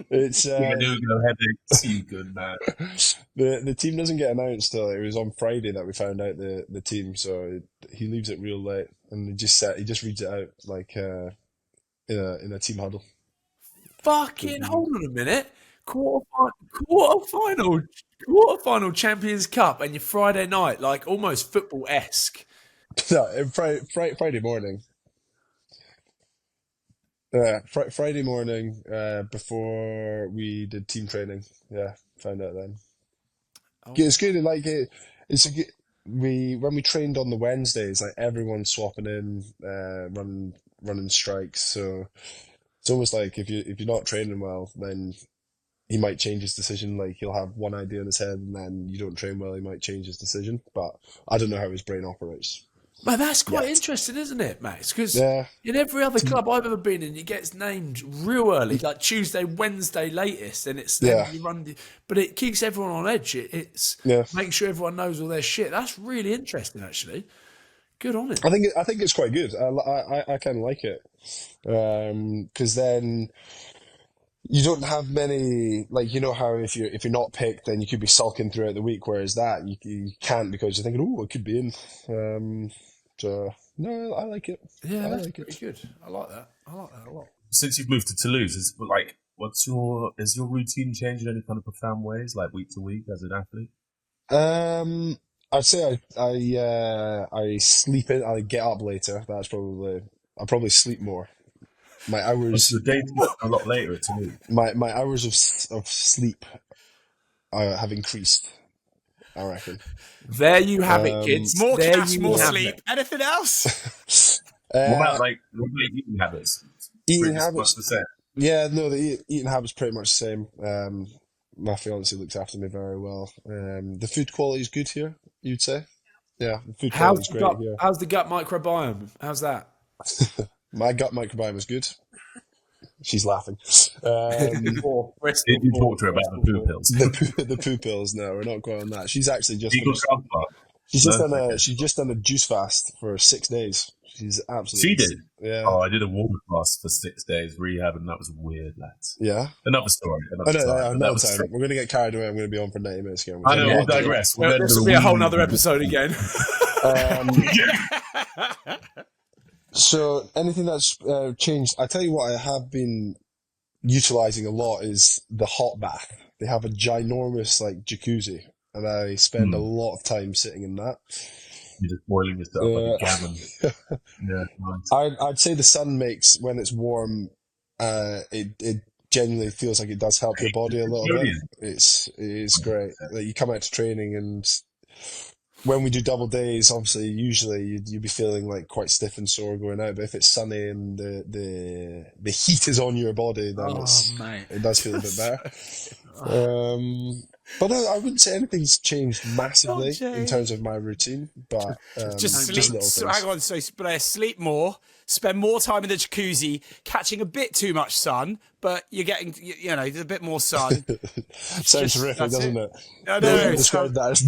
It's headaches, you good man. The team doesn't get announced till it was on Friday that we found out the team, so he leaves it real late, and he just reads it out like in a team huddle. Fucking hold on a minute. Quarterfinal Champions Cup, and your Friday night, like almost football-esque. No, Friday morning. Friday morning, before we did team training. Yeah, found out then. Oh. It's good. Like when we trained on the Wednesdays, like everyone's swapping in, running strikes. So it's almost like if you're not training well, then he might change his decision. Like he'll have one idea in his head, and then you don't train well, he might change his decision. But I don't know how his brain operates. Man, that's quite interesting, isn't it, Max? Because Yeah. in every other club I've ever been in, it gets named real early, like Tuesday, Wednesday latest, and it's then you run. But it keeps everyone on edge. It's making sure everyone knows all their shit. That's really interesting, actually. Good on it. I think it's quite good. I kind of like it, because then you don't have many, like, you know how if you're not picked, then you could be sulking throughout the week, whereas that you can't, because you're thinking, oh, it could be in. So no, I like it. Yeah, I that's like pretty good. I like that. I like that a lot. Since you've moved to Toulouse, is your routine changed in any kind of profound ways, like week to week as an athlete? I'd say I sleep in. I get up later. I probably sleep more. My hours. The day a lot later at Toulouse. My hours of sleep have increased, I reckon. There you have it, kids. More there cash, more sleep. Anything else? What about eating habits? Eating Much habits. the same. Yeah, no, the eating habits pretty much the same. My fiance looks after me very well. The food quality is good here, you'd say. Yeah, the food quality is great here. How's the gut microbiome? How's that? My gut microbiome is good. She's laughing. Did you talk to her about the poo pills? The poo pills. No, we're not going on that. She's actually just. She's just done a juice fast for 6 days. She's absolutely. She did. Yeah. Oh, I did a water fast for 6 days rehab, and that was weird, lads. Yeah. Another story. Another time. We're gonna get carried away. I'm gonna be on for 90 minutes again. I know. We'll digress. This will be a whole nother episode again. So anything that's changed, I tell you what, I have been utilizing a lot is the hot bath. They have a ginormous jacuzzi, and I spend a lot of time sitting in that. You're just boiling yourself like a gammon. Yeah, nice. I'd say the sun makes, when it's warm, it genuinely feels like it does help your body a little bit. It is great. Like, you come out to training, and when we do double days, obviously, usually you'd be feeling like quite stiff and sore going out. But if it's sunny and the heat is on your body, then it does feel a bit better. But I wouldn't say anything's changed massively in terms of my routine. But just sleep. Hang on, so Blair, sleep more, spend more time in the jacuzzi, catching a bit too much sun, but you're getting, a bit more sun. Sounds horrific, doesn't it? I know. Describe that as...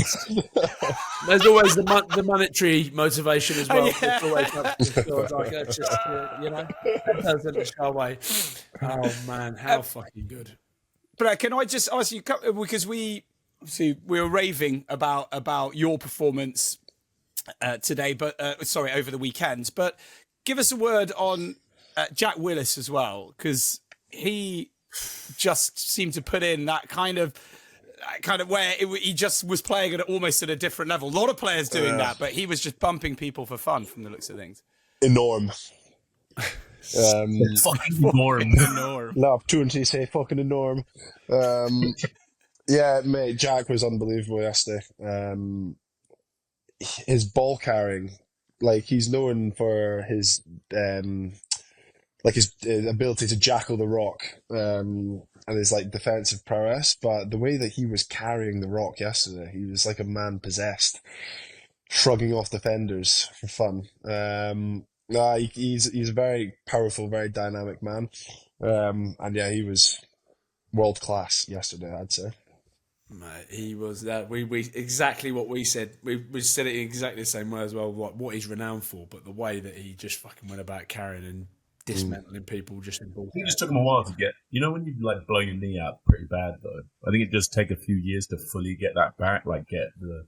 There's always the monetary motivation as well. Yeah. That doesn't show away. Oh man, how fucking good. But can I just ask you, because we were raving about your performance today, but over the weekend. But give us a word on Jack Willis as well, because he just seemed to put in that kind of where he just was playing almost at a different level. A lot of players doing that, but he was just bumping people for fun from the looks of things. Enorm. Fucking enorm. No opportunity to say fucking enorm. Yeah, mate, Jack was unbelievable yesterday. His ball carrying, he's known for his his ability to jackal the rock, and his defensive prowess. But the way that he was carrying the rock yesterday, he was like a man possessed, shrugging off defenders for fun. He's a very powerful, very dynamic man, and yeah, he was world class yesterday, I'd say. Mate, he was that. We exactly what we said. We said it in exactly the same way as well. What he's renowned for, but the way that he just fucking went about carrying and dismantling people just in ball. It just took him a while to get. When you blow your knee out pretty bad though. I think it does take a few years to fully get that back. Get the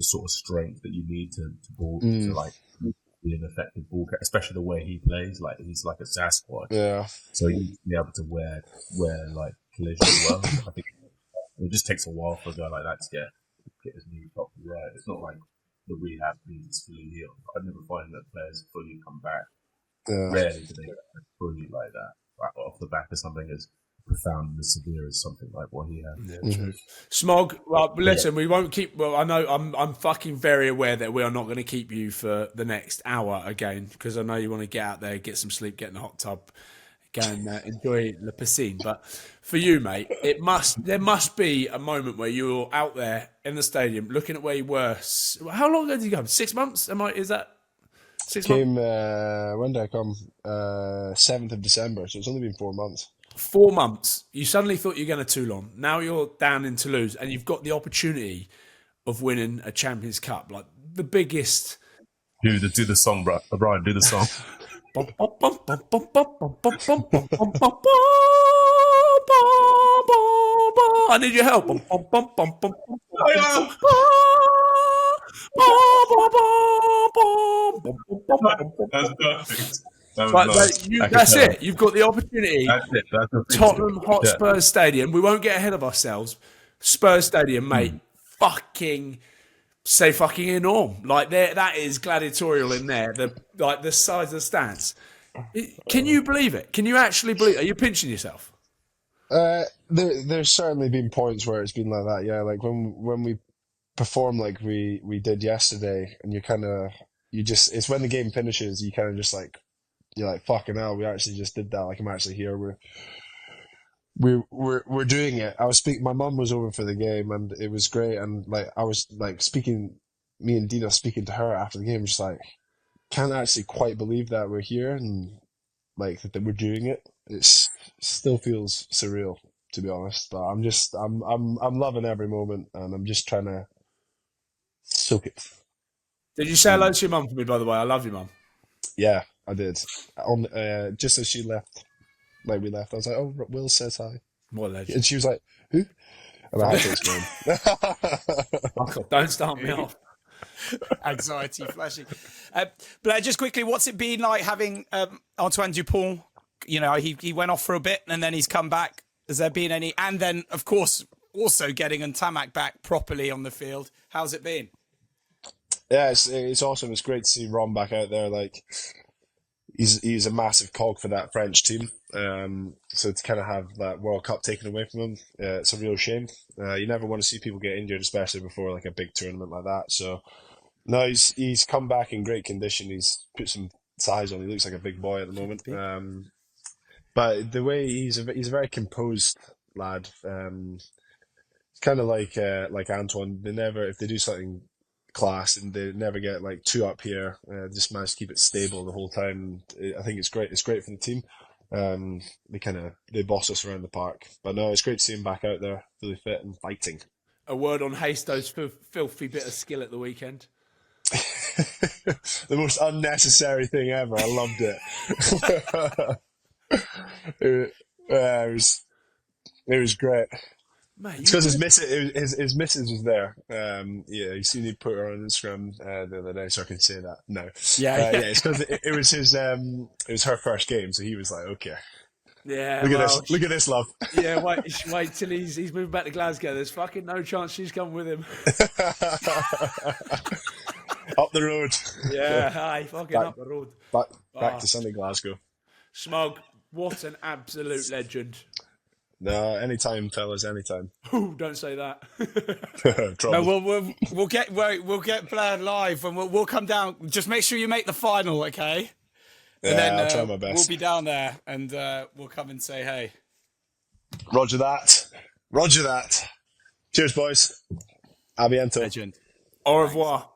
sort of strength that you need to ball to be an effective ball carrier, especially the way he plays. He's like a Sasquatch. Yeah. So you need to be able to wear collision well. I think it just takes a while for a guy like that to get his knee properly right. It's not like the rehab means it's fully healed. I never find that players fully come back. Yeah. Rarely do they get fully like that, off the back of something as profound and as severe as something like what he had. Yeah, true. Smaug, well, listen, we won't keep. Well, I know I'm fucking very aware that we are not going to keep you for the next hour again, because I know you want to get out there, get some sleep, get in the hot tub, go and enjoy the piscine. But for you, mate, there must be a moment where you're out there in the stadium looking at where you were. How long ago did you go? 6 months? Is that? 6 months. Came, when did I come? 7th of December, so it's only been 4 months. 4 months. You suddenly thought you were going to Toulon. Now you're down in Toulouse, and you've got the opportunity of winning a Champions Cup, like the biggest. Do the song, bro. Brian, do the song. I need your help. That's perfect. That's it. You've got the opportunity. That's it. That's the thing. Tottenham Hotspur Stadium. We won't get ahead of ourselves. Spurs Stadium, mate. Fucking enorm. Like that is gladiatorial in there. The size of the stands. Can you believe it? Can you actually believe it? Are you pinching yourself? There's certainly been points where it's been like that. Yeah, like when we perform like we did yesterday, and it's when the game finishes, you kind of just like, you're like, fucking hell, we actually just did that. Like, I'm actually here. We're doing it. My mum was over for the game, and it was great. And like, I was like me and Dina speaking to her after the game, just like, can't actually quite believe that we're here and like that we're doing it. It still feels surreal, to be honest. But I'm loving every moment, and I'm just trying to soak it. Did you say hello to your mum for me, by the way? I love you, mum. Yeah, I did. Just as she left, like we left, I was like, "Oh, Will says hi." What a legend. And she was like, "Who?" And I had to explain. Don't start me off. Anxiety flashing. Blair, just quickly, what's it been like having Antoine Dupont? You know, he went off for a bit and then he's come back. Has there been any? And then, of course, also getting Ntamak back properly on the field. How's it been? Yeah, it's awesome. It's great to see Ron back out there. Like, he's a massive cog for that French team. So to kind of have that World Cup taken away from him, it's a real shame. You never want to see people get injured, especially before like a big tournament like that. So no, he's come back in great condition. He's put some size on. He looks like a big boy at the moment. But the way he's a very composed lad. It's kind of like Antoine. If they do something class and they never get like too up here, just manage to keep it stable the whole time. I think it's great. It's great for the team. They boss us around the park. But no, it's great to see him back out there, fully fit and fighting. A word on Hasto's filthy bit of skill at the weekend. The most unnecessary thing ever. I loved it. It was great. Mate, it's because his missus was there. You seen he put her on Instagram the other day, so I can say that. No, yeah. It's because it was it was her first game, so he was like, okay, yeah. Look at this, love. Yeah, wait till he's moving back to Glasgow. There's fucking no chance she's coming with him. Up the road. Yeah, aye, fucking up the road. Back to sunny Glasgow. Smaug, what an absolute legend. No, anytime, fellas, anytime. Ooh, don't say that. No, we'll get Blair live and we'll come down. Just make sure you make the final, okay? Yeah, and then, I'll try my best. We'll be down there and we'll come and say hey. Roger that. Cheers, boys. A bientôt. Legend. Au revoir.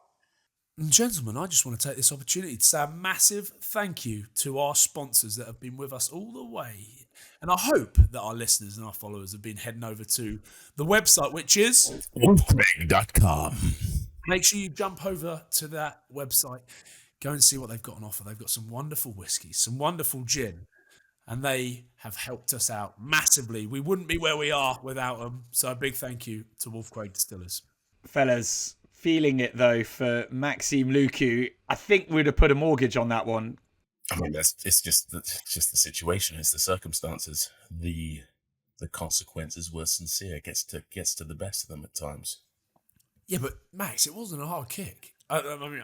And gentlemen, I just want to take this opportunity to say a massive thank you to our sponsors that have been with us all the way. And I hope that our listeners and our followers have been heading over to the website, which is wolfswing.com. Make sure you jump over to that website, go and see what they've got on offer. They've got some wonderful whiskies, some wonderful gin, and they have helped us out massively. We wouldn't be where we are without them. So a big thank you to Wolf Craig Distillers. Fellas, feeling it though for Maxime Lucu. I think we'd have put a mortgage on that one. I mean, it's just the situation, it's the circumstances, the consequences were sincere. Gets to the best of them at times. Yeah, but Max, it wasn't a hard kick. I mean,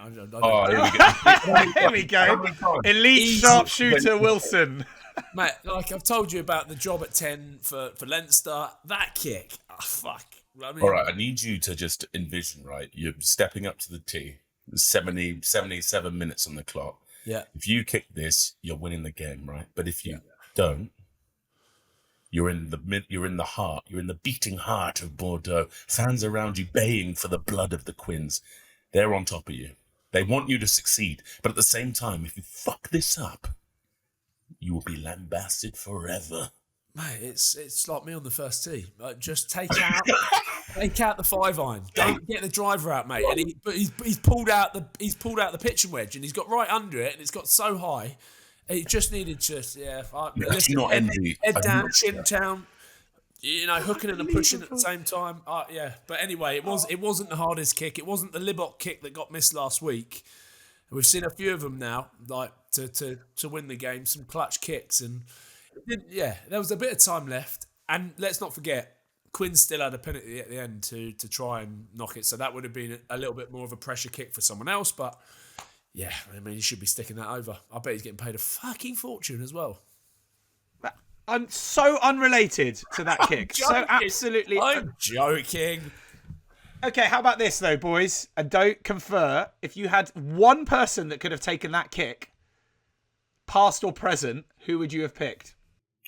Here we go. Elite sharpshooter Wilson. Mate, like I've told you about the job at 10 for Leinster, that kick, fuck. I mean, all right, I need you to just envision, right? You're stepping up to the tee. There's 77 minutes on the clock. Yeah. If you kick this, you're winning the game, right? But if you don't, you're in the beating heart of Bordeaux. Fans around you baying for the blood of the Quins. They're on top of you. They want you to succeed. But at the same time, if you fuck this up, you will be lambasted forever. Mate, it's like me on the first tee. Just take out the 5-iron. Don't get the driver out, mate. And he's pulled out the pitching wedge, and he's got right under it, and it's got so high. It just needed not envy. Head down, chin down. Hooking and pushing at the same time. But anyway, it wasn't the hardest kick. It wasn't the Libok kick that got missed last week. We've seen a few of them now, like to win the game, some clutch kicks, and there was a bit of time left. And let's not forget, Quins still had a penalty at the end to try and knock it, so that would have been a little bit more of a pressure kick for someone else. But yeah, I mean, he should be sticking that over. I bet he's getting paid a fucking fortune as well. I'm so unrelated to that kick. So absolutely. I'm joking. Okay, how about this though, boys? And don't confer. If you had one person that could have taken that kick, past or present, who would you have picked?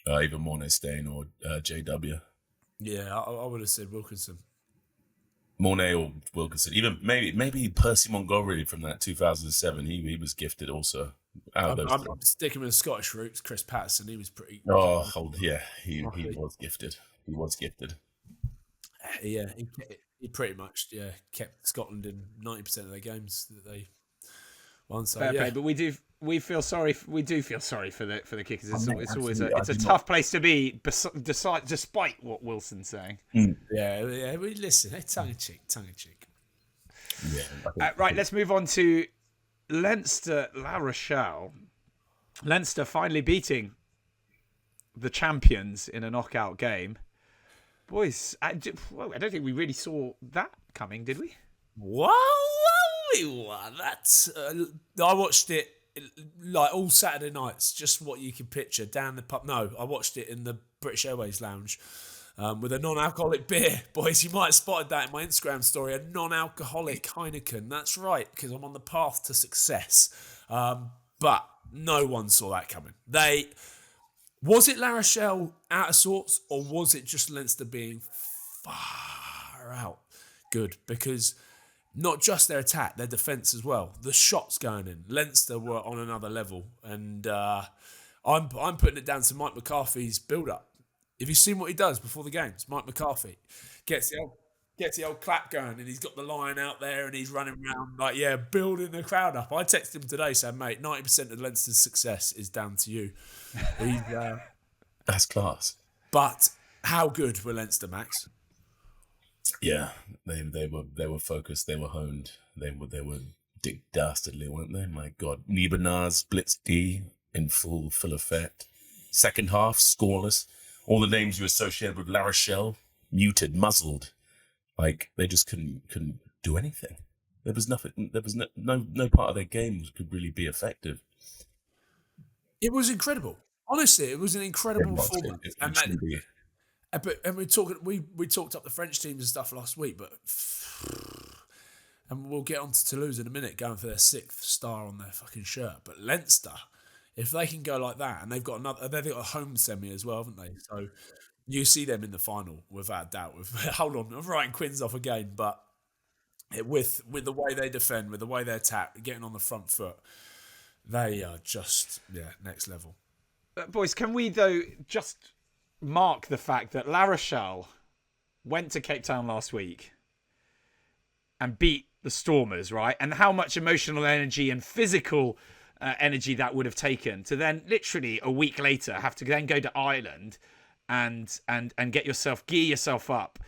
Either Mornay-Stain or JW. Yeah, I would have said Wilkinson. Mornay or Wilkinson. Even maybe Percy Montgomery from that 2007. He was gifted also. I'm sticking with the Scottish roots. Chris Patterson, he was pretty. Oh yeah, he was gifted. He was gifted. Yeah, he pretty much kept Scotland in 90% of their games that they won. So fair play, but we do feel sorry for the kickers. It's always a tough place to be, despite what Wilson's saying. Yeah. We listen. Tongue in cheek. Yeah. Right, let's move on to Leinster, La Rochelle. Leinster finally beating the champions in a knockout game. Boys, I don't think we really saw that coming, did we? Well, that's I watched it like all Saturday nights, just what you can picture down the pub. No, I watched it in the British Airways lounge with a non-alcoholic beer. Boys, you might have spotted that in my Instagram story, a non-alcoholic Heineken. That's right, because I'm on the path to success. But no one saw that coming. Was it La Rochelle out of sorts, or was it just Leinster being far out good? Because not just their attack, their defence as well. The shots going in. Leinster were on another level. And I'm putting it down to Mike McCarthy's build-up. Have you seen what he does before the games? Mike McCarthy gets the old clap going, and he's got the line out there, and he's running around building the crowd up. I texted him today saying, mate, 90% of Leinster's success is down to you. That's class. But how good were Leinster, Max? Yeah, they were focused. They were honed. They were Dick Dastardly, weren't they? My God, Niebenaz, Blitz D in full effect. Second half scoreless. All the names you associated with La Rochelle muted, muzzled. Like they just couldn't do anything. There was nothing. There was no part of their game could really be effective. It was incredible. Honestly, it was an incredible performance. And we talked up the French teams and stuff last week, and we'll get on to Toulouse in a minute, going for their 6th star on their fucking shirt. But Leinster, if they can go like that, and they've got a home semi as well, haven't they? So you see them in the final without doubt. Hold on, I'm writing Quins off again, but with the way they defend, with the way they attack, getting on the front foot, they are just next level. Boys, can we though just mark the fact that La Rochelle went to Cape Town last week and beat the Stormers, right? And how much emotional energy and physical energy that would have taken to then literally a week later have to then go to Ireland and gear yourself up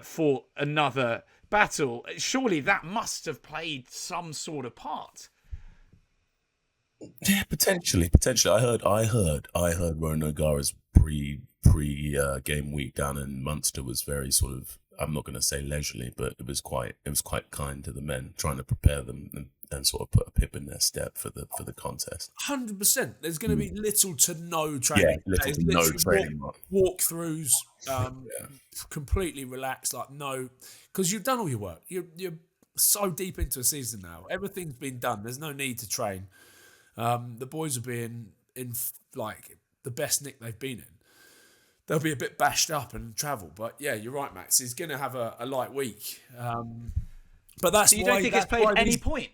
for another battle. Surely that must have played some sort of part. Yeah, potentially. I heard Rowan O'Gara's pre game week down in Munster was very sort of, I'm not going to say leisurely, but it was quite kind to the men, trying to prepare them and sort of put a pip in their step for the contest. 100%. There's going to be little to no training. Yeah, little to no training. Walkthroughs, completely relaxed, because you've done all your work. You're so deep into a season now. Everything's been done. There's no need to train. The boys are being in the best nick they've been in. They'll be a bit bashed up and travel, but yeah, you're right, Max. He's going to have a light week. But that's so you don't think it's played any point?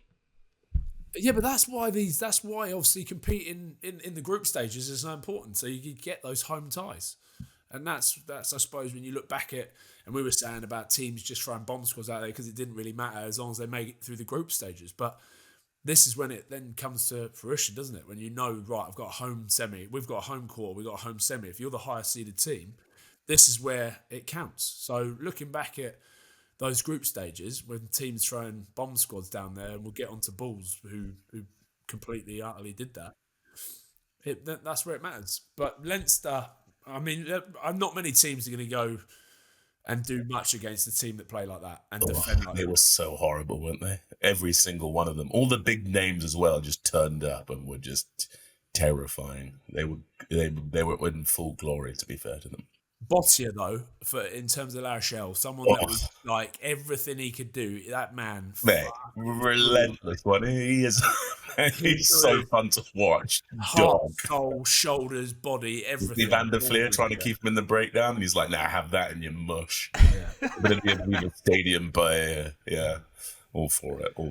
Yeah, but that's why obviously competing in the group stages is so important. So you get those home ties. And that's I suppose when you look back at, and we were saying about teams just throwing bomb squads out there because it didn't really matter as long as they make it through the group stages. But this is when it then comes to fruition, doesn't it? When you know, right, I've got a home semi, we've got a home quarter, we've got a home semi. If you're the highest seeded team, this is where it counts. So looking back at those group stages when teams throwing bomb squads down there, and we'll get onto Bulls who completely utterly did that. That's where it matters. But Leinster, I mean, not many teams are going to go and do much against a team that play like that and defend like they that. were so horrible, weren't they? Every single one of them, all the big names as well, just turned up and were just terrifying. They were in full glory, to be fair to them. Bottier, though, in terms of La Rochelle, someone that was like everything he could do. That man, Mate, relentless one. He is. He's so fun to watch. Heart, soul, shoulders, body, everything. Van der Fleer trying to keep him in the breakdown, and he's like, "Nah, have that in your mush." Yeah. A bit of the Aviva Stadium, but yeah, all for it. A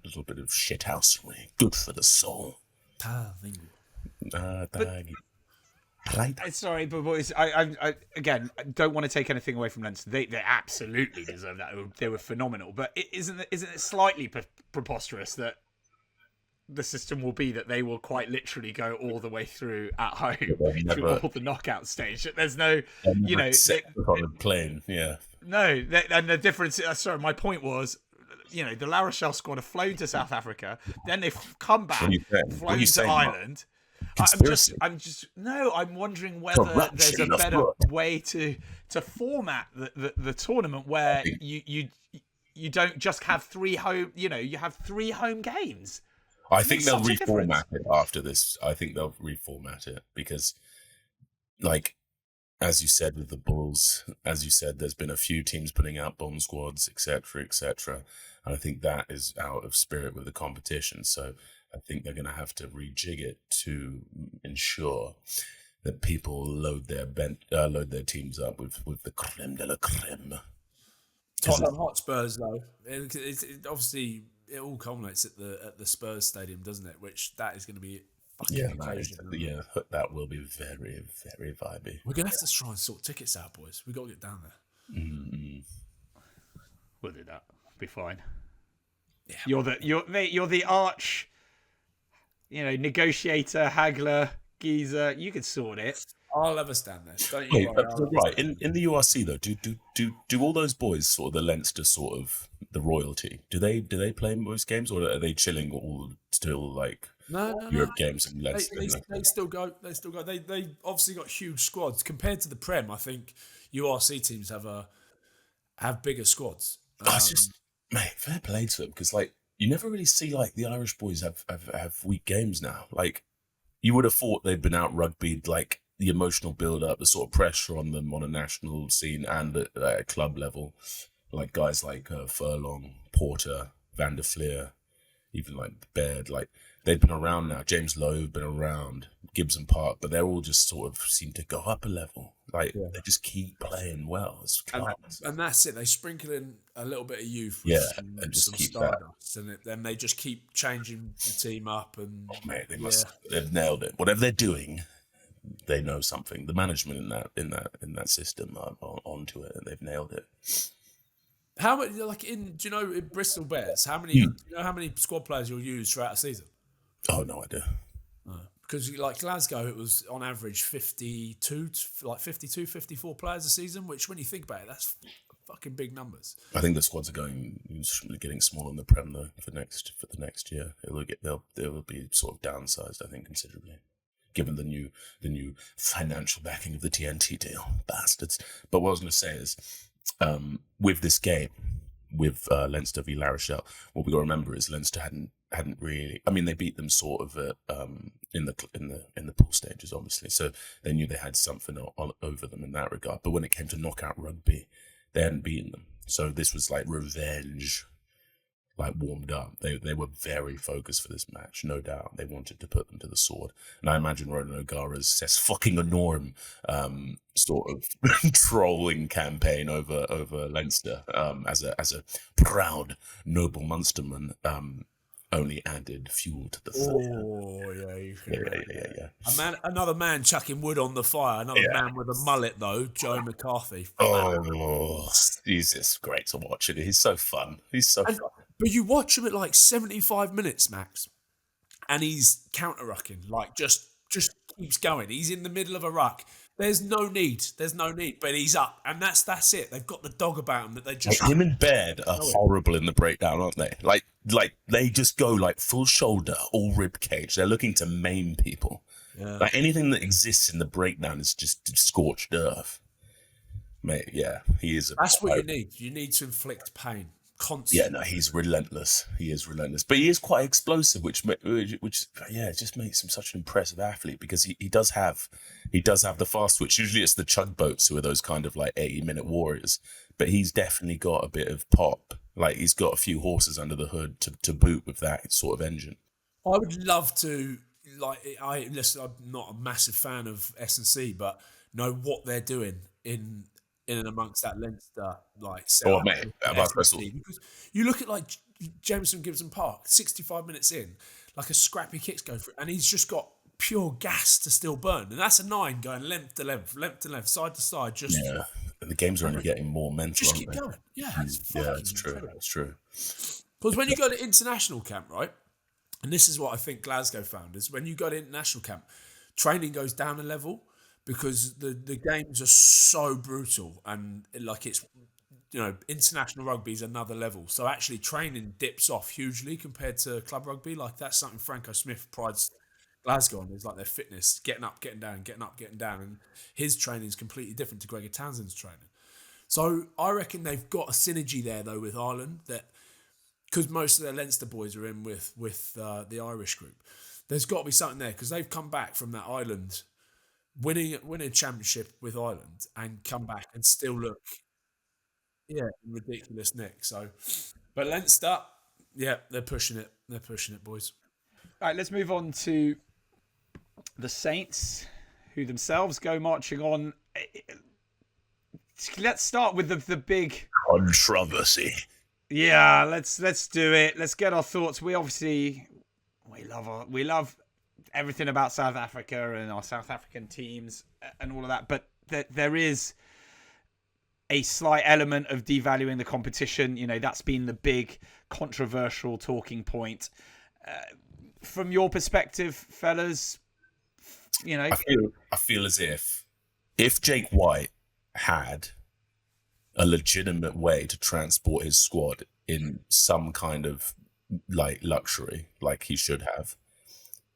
little bit of shithousery, good for the soul. Sorry, but boys, I again don't want to take anything away from Leinster. They absolutely deserve that. They were phenomenal. But isn't it slightly preposterous that the system will be that they will quite literally go all the way through at home through all the knockout stage? There's no, on a plane, yeah. No, and the difference. Sorry, my point was, the La Rochelle squad have flown to South Africa, then they've come back, flown to Ireland. I'm wondering whether there's a better way to format the tournament where you don't just have three home, you have 3 home games. I think they'll reformat it after this. I think they'll reformat it because, like, as you said with the Bulls, as you said, there's been a few teams putting out bomb squads, etc., etc. And I think that is out of spirit with the competition. So I think they're going to have to rejig it to ensure that people load their teams up with the creme de la creme. Tottenham Hotspurs, though, it obviously it all culminates at the Spurs stadium, doesn't it? Which that is going to be fucking occasion. That will be very, very vibey. We're going to have to try and sort tickets out, boys. We've got to get down there. Mm-hmm. We'll do that. Be fine. Yeah, you're the arch, negotiator, haggler, geezer. You could sort it. I'll have a stand there. Don't you worry. Right, in the URC though, do all those boys sort of the Leinster sort of the royalty? Do they play most games, or are they chilling all still like Europe games and Leinster? They still go. They obviously got huge squads compared to the Prem. I think URC teams have bigger squads. It's just, mate, fair play to them because like you never really see like the Irish boys have weak games now. Like you would have thought they'd been out rugbyed, like the emotional build-up, the sort of pressure on them on a national scene and at a club level, like guys like Furlong, Porter, Van der Fleer, even like Baird, like they've been around now. James Lowe have been around, Gibson Park, but they're all just sort of seem to go up a level. Like they just keep playing well. It's class. And that's it. They sprinkle in a little bit of youth, and just some keep stardust, and then they just keep changing the team up. And mate, they've nailed it. Whatever they're doing, they know something. The management in that system are onto it, and they've nailed it. How many, like in Bristol Bears? How many? Do you know how many squad players you'll use throughout a season? Oh, no idea. Because like Glasgow, it was on average 52, 54 players a season. Which, when you think about it, that's fucking big numbers. I think the squads are getting smaller in the Prem though for the next year. They'll be sort of downsized, I think, considerably, given the new financial backing of the TNT deal, bastards. But what I was going to say is, with this game, with Leinster v La Rochelle, what we got to remember is Leinster hadn't really. I mean, they beat them sort of in the pool stages, obviously, so they knew they had something over them in that regard. But when it came to knockout rugby, they hadn't beaten them, so this was like revenge. Like warmed up. They were very focused for this match, no doubt. They wanted to put them to the sword. And I imagine Ronan O'Gara's says fucking enorm sort of trolling campaign over Leinster as a proud noble Munsterman only added fuel to the fire. Oh yeah, you can Yeah. Another man chucking wood on the fire. Another man with a mullet though, Joe McCarthy. Oh, he's great to watch. It. He's so fun. He's so fun. But you watch him at like 75 minutes max, and he's counter-rucking, like just keeps going. He's in the middle of a ruck. There's no need, but he's up, and that's it. They've got the dog about him that they just... Like, him and Baird are horrible in the breakdown, aren't they? Like they just go like full shoulder, all rib cage. They're looking to maim people. Yeah. Like anything that exists in the breakdown is just scorched earth. Mate, yeah, he is. That's what you need. You need to inflict pain constantly. Yeah, no, he's relentless. He is relentless, but he is quite explosive, which it just makes him such an impressive athlete because he does have the fast twitch. Usually, it's the chug boats who are those kind of like 80-minute warriors, but he's definitely got a bit of pop. Like he's got a few horses under the hood to boot with that sort of engine. I would love to. Listen, I'm not a massive fan of S&C, but know what they're doing in and amongst that Leinster because you look at like Jameson Gibson Park, 65 minutes in, like a scrappy kicks go through, and he's just got pure gas to still burn, and that's a 9 going length to length, side to side. And the games are only getting more mental. Just keep going. Yeah, it's true. It's true. Because when you go to international camp, right? And this is what I think Glasgow found is when you go to international camp, training goes down a level because the games are so brutal and like it's, international rugby is another level. So actually training dips off hugely compared to club rugby. Like that's something Franco Smith prides Glasgow on is like their fitness, getting up, getting down, getting up, getting down. And his training is completely different to Gregor Townsend's training. So I reckon they've got a synergy there though with Ireland that, because most of their Leinster boys are in with the Irish group. There's got to be something there because they've come back from that island, winning a championship with Ireland, and come back and still look, in ridiculous nick. So, but Leinster, they're pushing it. They're pushing it, boys. All right, let's move on to the Saints, who themselves go marching on. Let's start with the big controversy. Yeah, let's do it. Let's get our thoughts. We love everything about South Africa and our South African teams and all of that, but there is a slight element of devaluing the competition. That's been the big controversial talking point. From your perspective, fellas, I feel as if Jake White had a legitimate way to transport his squad in some kind of like luxury, like he should have,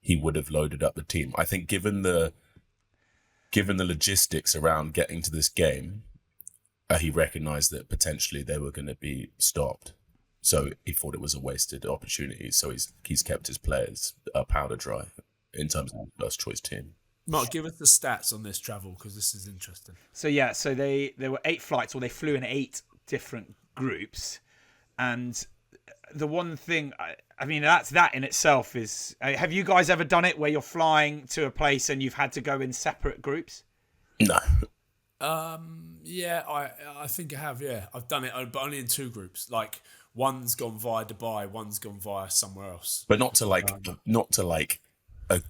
he would have loaded up the team. I think given the logistics around getting to this game, he recognised that potentially they were going to be stopped. So he thought it was a wasted opportunity. So he's kept his players powder dry in terms of the first choice team. Mark, give us the stats on this travel because this is interesting. So there were 8 flights, or they flew in 8 different groups, and the one thing, that in itself is. Have you guys ever done it where you're flying to a place and you've had to go in separate groups? No. I think I have. Yeah, I've done it, but only in 2 groups. Like one's gone via Dubai, one's gone via somewhere else. But not to a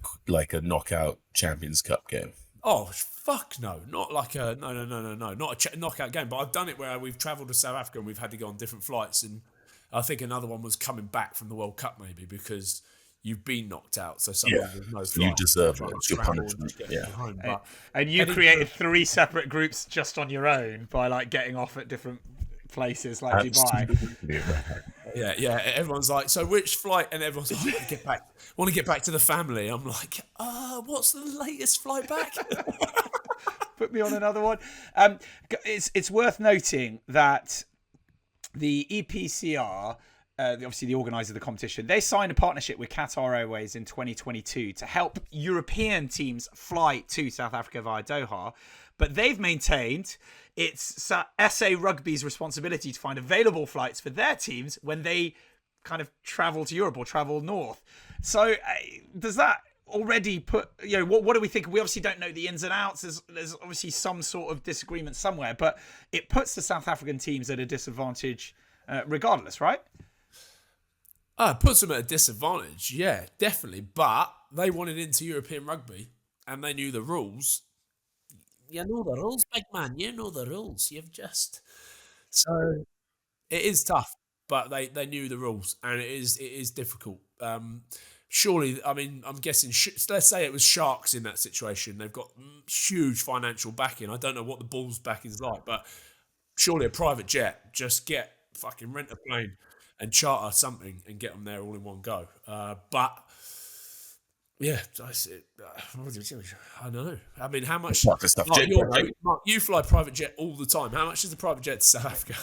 knockout Champions Cup game. Oh fuck no! Not like a no, not a knockout game. But I've done it where we've travelled to South Africa and we've had to go on different flights. And I think another one was coming back from the World Cup maybe because you've been knocked out. So there's no flight. You deserve it. It's your punishment. Home. And you created 3 separate groups just on your own by like getting off at different places like Dubai. Yeah. Everyone's like, so which flight? And everyone's like, want to get back to the family. I'm like, what's the latest flight back? Put me on another one. It's worth noting that the EPCR, obviously the organizer of the competition, they signed a partnership with Qatar Airways in 2022 to help European teams fly to South Africa via Doha. But they've maintained it's SA Rugby's responsibility to find available flights for their teams when they kind of travel to Europe or travel north. So does that already put, what do we think? We obviously don't know the ins and outs. There's obviously some sort of disagreement somewhere, but it puts the South African teams at a disadvantage regardless, right? It puts them at a disadvantage, yeah, definitely. But they wanted into European rugby and they knew the rules. You know the rules, big man. You know the rules. You've just so it is tough, but they knew the rules, and it is difficult. Surely, I mean, I'm guessing. Let's say it was Sharks in that situation. They've got huge financial backing. I don't know what the Bulls' backing is like, but surely a private jet, just rent a plane and charter something and get them there all in one go. But yeah, I know. I mean, how much? Mark, stuff. Mark, Mark, you fly private jet all the time. How much is the private jet to South Africa?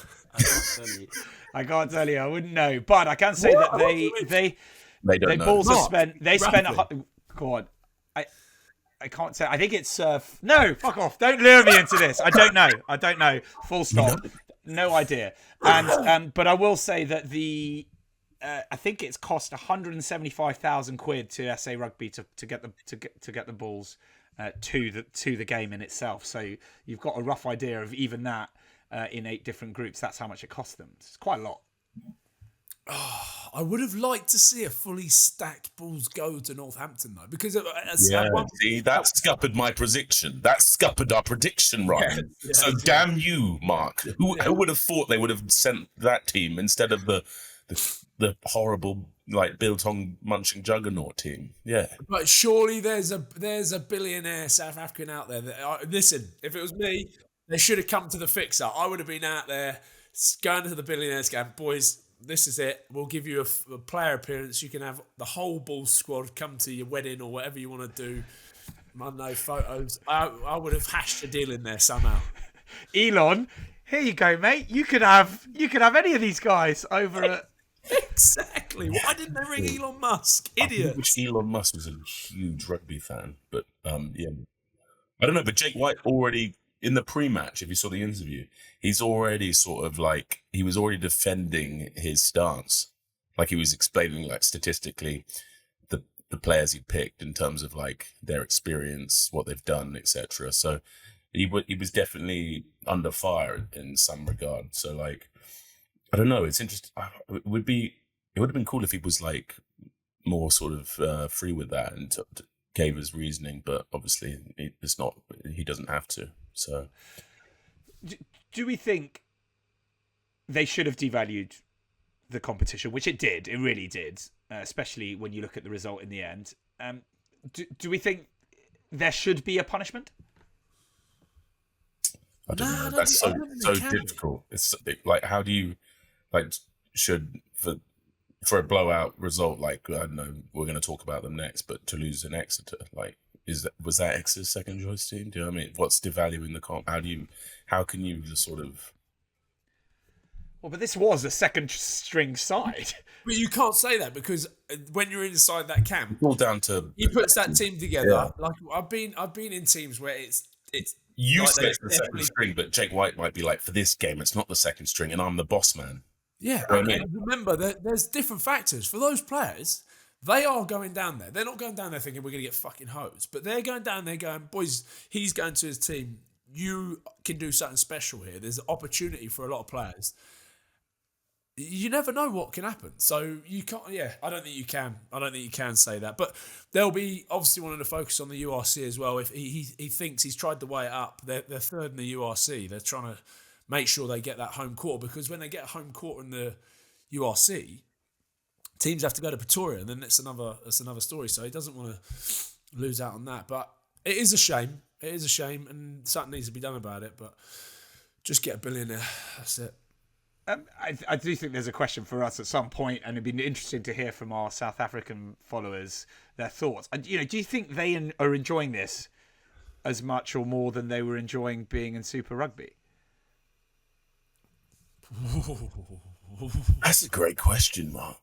I can't tell you. I wouldn't know, but I can say that they balls have spent. They spent. Go on. I can't say. I think it's no. Fuck off! Don't lure me into this. I don't know. Full stop. No idea. And but I will say that I think it's cost 175,000 quid to SA Rugby to get the balls to the game in itself. So you've got a rough idea of even that in 8 different groups. That's how much it cost them. It's quite a lot. Oh, I would have liked to see a fully stacked balls go to Northampton though, because see, that scuppered my prediction. That scuppered our prediction, Ryan. So damn you, Mark. Who would have thought they would have sent that team instead of the horrible biltong munching juggernaut team? Yeah, but surely there's a billionaire South African out there that listen. If it was me, they should have come to the fixer. I would have been out there going to the billionaires, going, boys, this is it. We'll give you a player appearance. You can have the whole ball squad come to your wedding or whatever you want to do. No photos. I would have hashed a deal in there somehow. Elon, here you go, mate. You could have any of these guys over at. Exactly. Why didn't they ring Elon Musk? Idiots. Which Elon Musk was a huge rugby fan, but yeah, I don't know. But Jake White already in the pre-match, if you saw the interview, he's already he was already defending his stance, like he was explaining statistically the players he picked in terms of their experience, what they've done, etc. So he was definitely under fire in some regard. So I don't know. It's interesting. It would have been cool if he was more sort of free with that and gave his reasoning, but obviously it's not. He doesn't have to. So, do we think they should have devalued the competition, which it did? It really did, especially when you look at the result in the end. Do we think there should be a punishment? I don't know. That's so difficult. It's how do you should for a blowout result? I don't know. We're going to talk about them next, but Toulouse and Exeter, was that Exeter's second choice team? Do you know what I mean? What's devaluing the comp? How can you just sort of? Well, but this was a second string side. But you can't say that because when you're inside that camp, it's all down to he puts that team together. Yeah. I've been in teams where it's you say it's the second string, but Jake White might be for this game, it's not the second string, and I'm the boss man. Yeah, you know what I mean? Remember there's different factors for those players. They are going down there. They're not going down there thinking we're going to get fucking hosed. But they're going down there going, boys, he's going to his team. You can do something special here. There's an opportunity for a lot of players. You never know what can happen. So you can't, I don't think you can. I don't think you can say that. But they'll be obviously wanting to focus on the URC as well. If he thinks he's tried to weigh it up, they're third in the URC. They're trying to make sure they get that home court because when they get a home court in the URC, teams have to go to Pretoria, and then that's another story. So he doesn't want to lose out on that. But it is a shame. It is a shame, and something needs to be done about it. But just get a billionaire. That's it. I do think there's a question for us at some point, and it'd be interesting to hear from our South African followers their thoughts. Do you think they are enjoying this as much or more than they were enjoying being in Super Rugby? That's a great question, Mark.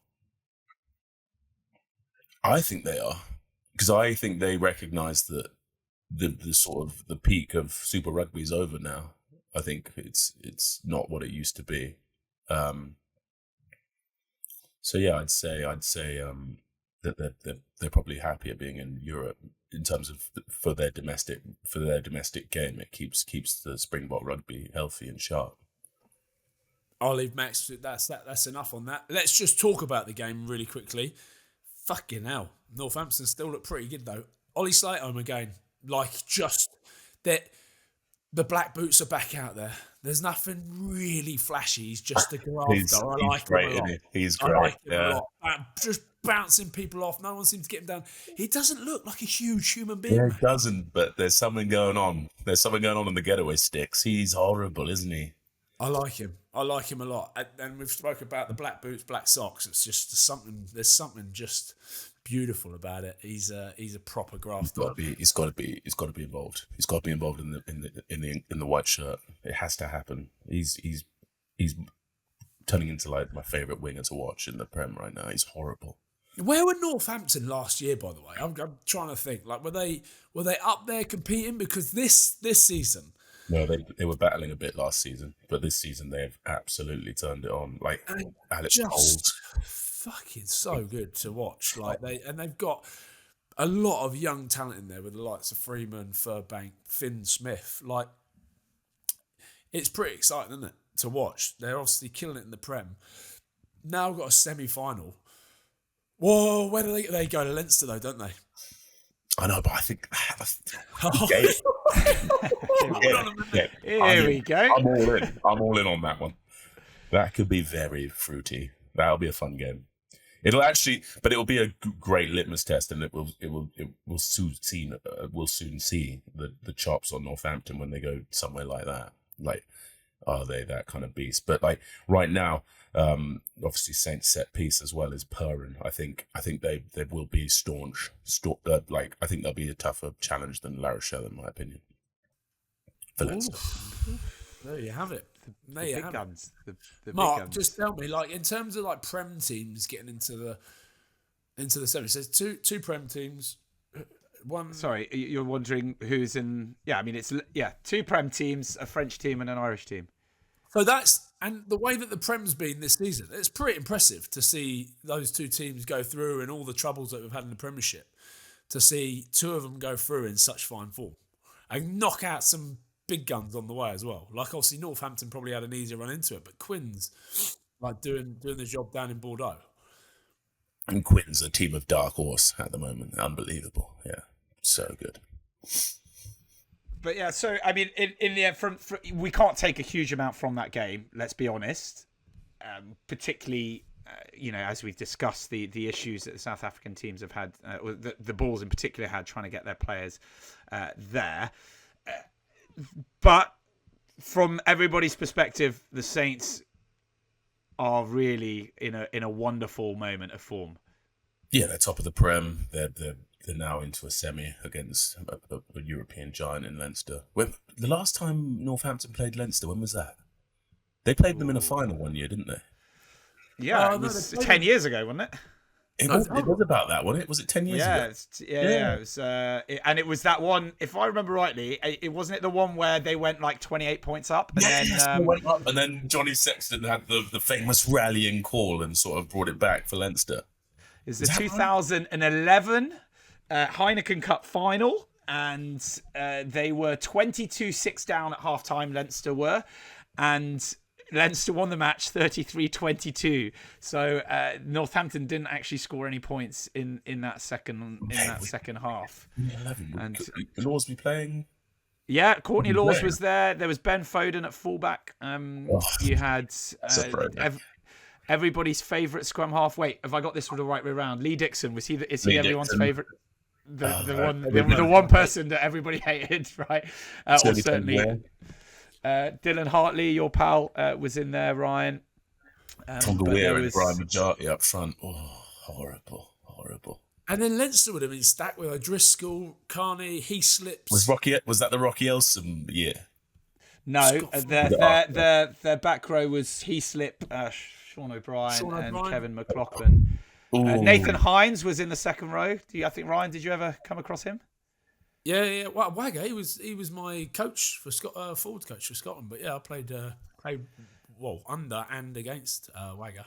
I think they are, because I think they recognise that the sort of the peak of Super Rugby is over now. I think it's not what it used to be. So yeah, I'd say that they're probably happier being in Europe in terms of for their domestic game. It keeps the Springbok rugby healthy and sharp. I'll leave Max. That's enough on that. Let's just talk about the game really quickly. Fucking hell. Northampton still look pretty good, though. Ollie Slater again. Like, just that the black boots are back out there. There's nothing really flashy. He's just a grafter. He's I like great, him a lot. isn't he? He's I great. like him a lot. Just bouncing people off. No one seems to get him down. He doesn't look like a huge human being. Yeah, he doesn't, but there's something going on. There's something going on in the getaway sticks. He's horrible, isn't he? I like him. I like him a lot. And we've spoken about the black boots, black socks. It's just something. There's something just beautiful about it. He's a proper grafter. He's got to be involved. He's got to be involved in the white shirt. It has to happen. He's turning into like my favourite winger to watch in the Prem right now. He's horrible. Where were Northampton last year, by the way? I'm trying to think. Like, were they up there competing? Because this season. No, they were battling a bit last season, but this season they have absolutely turned it on. Like Alex Coles, fucking so good to watch. Like they've got a lot of young talent in there with the likes of Freeman, Furbank, Finn Smith. Like, it's pretty exciting, isn't it, to watch? They're obviously killing it in the Prem. Now we've got a semi-final. Whoa, where do they go to Leinster though, don't they? I know, but I think Here we go. I'm all in on that one. That could be very fruity. That'll be a fun game. But it will be a great litmus test, and we'll soon see the chops on Northampton when they go somewhere like that. Like, are they that kind of beast? But like right now, obviously Saints set piece as well is purring. I think they will be staunch. I think they'll be a tougher challenge than La Rochelle, in my opinion. For Leinster. There you have it. The big guns. The Mark, big guns. just tell me, like, in terms of like Prem teams getting into the semis, there's two Prem teams. One. Sorry, you're wondering who's in? Yeah, I mean it's two Prem teams, a French team and an Irish team. So and the way that the Prem's been this season, it's pretty impressive to see those two teams go through and all the troubles that we've had in the Premiership. To see two of them go through in such fine form and knock out some big guns on the way as well. Like, obviously Northampton probably had an easier run into it, but Quins, like, doing the job down in Bordeaux. And Quins, a team of dark horse at the moment. Unbelievable. Yeah, so good. But yeah, so I mean, in the end, we can't take a huge amount from that game. Let's be honest. Particularly, as we've discussed, the issues that the South African teams have had, or the Bulls in particular had, trying to get their players there. But from everybody's perspective, the Saints are really in a wonderful moment of form. Yeah, they're top of the Prem. They're now into a semi against a European giant in Leinster. The last time Northampton played Leinster, when was that? They played them in a final one year, didn't they? Yeah, it was 10 years ago, wasn't it? It was about that, wasn't it? Was it 10 years ago? Yeah. It was, and it was that one, if I remember rightly, it wasn't it the one where they went like 28 points up? And they went up, and then Johnny Sexton had the famous rallying call and sort of brought it back for Leinster. It's the 2011 Heineken Cup final, and they were 22-6 down at half-time, Leinster were, and Leinster won the match 33-22. So Northampton didn't actually score any points in that second half. 11. And Laws be playing. Yeah, Courtney Laws was there. There was Ben Foden at fullback. You had everybody's favourite scrum half. Wait, have I got this the right way around? Lee Dixon, is he everyone's favourite? The one person that everybody hated, right? Or certainly. Dylan Hartley, your pal, was in there, Ryan. Tonga Weir and Brian Majati up front. Oh, horrible. And then Leinster would have been stacked with O'Driscoll, Carney, Heaslip. Was that the Rocky Elsom year? No, their back row was Heaslip, Sean O'Brien, and Kevin McLaughlin. Nathan Hines was in the second row. Ryan, did you ever come across him? Yeah. Well, Wagga, he was my coach for forward coach for Scotland. But yeah, I played under and against Wagga.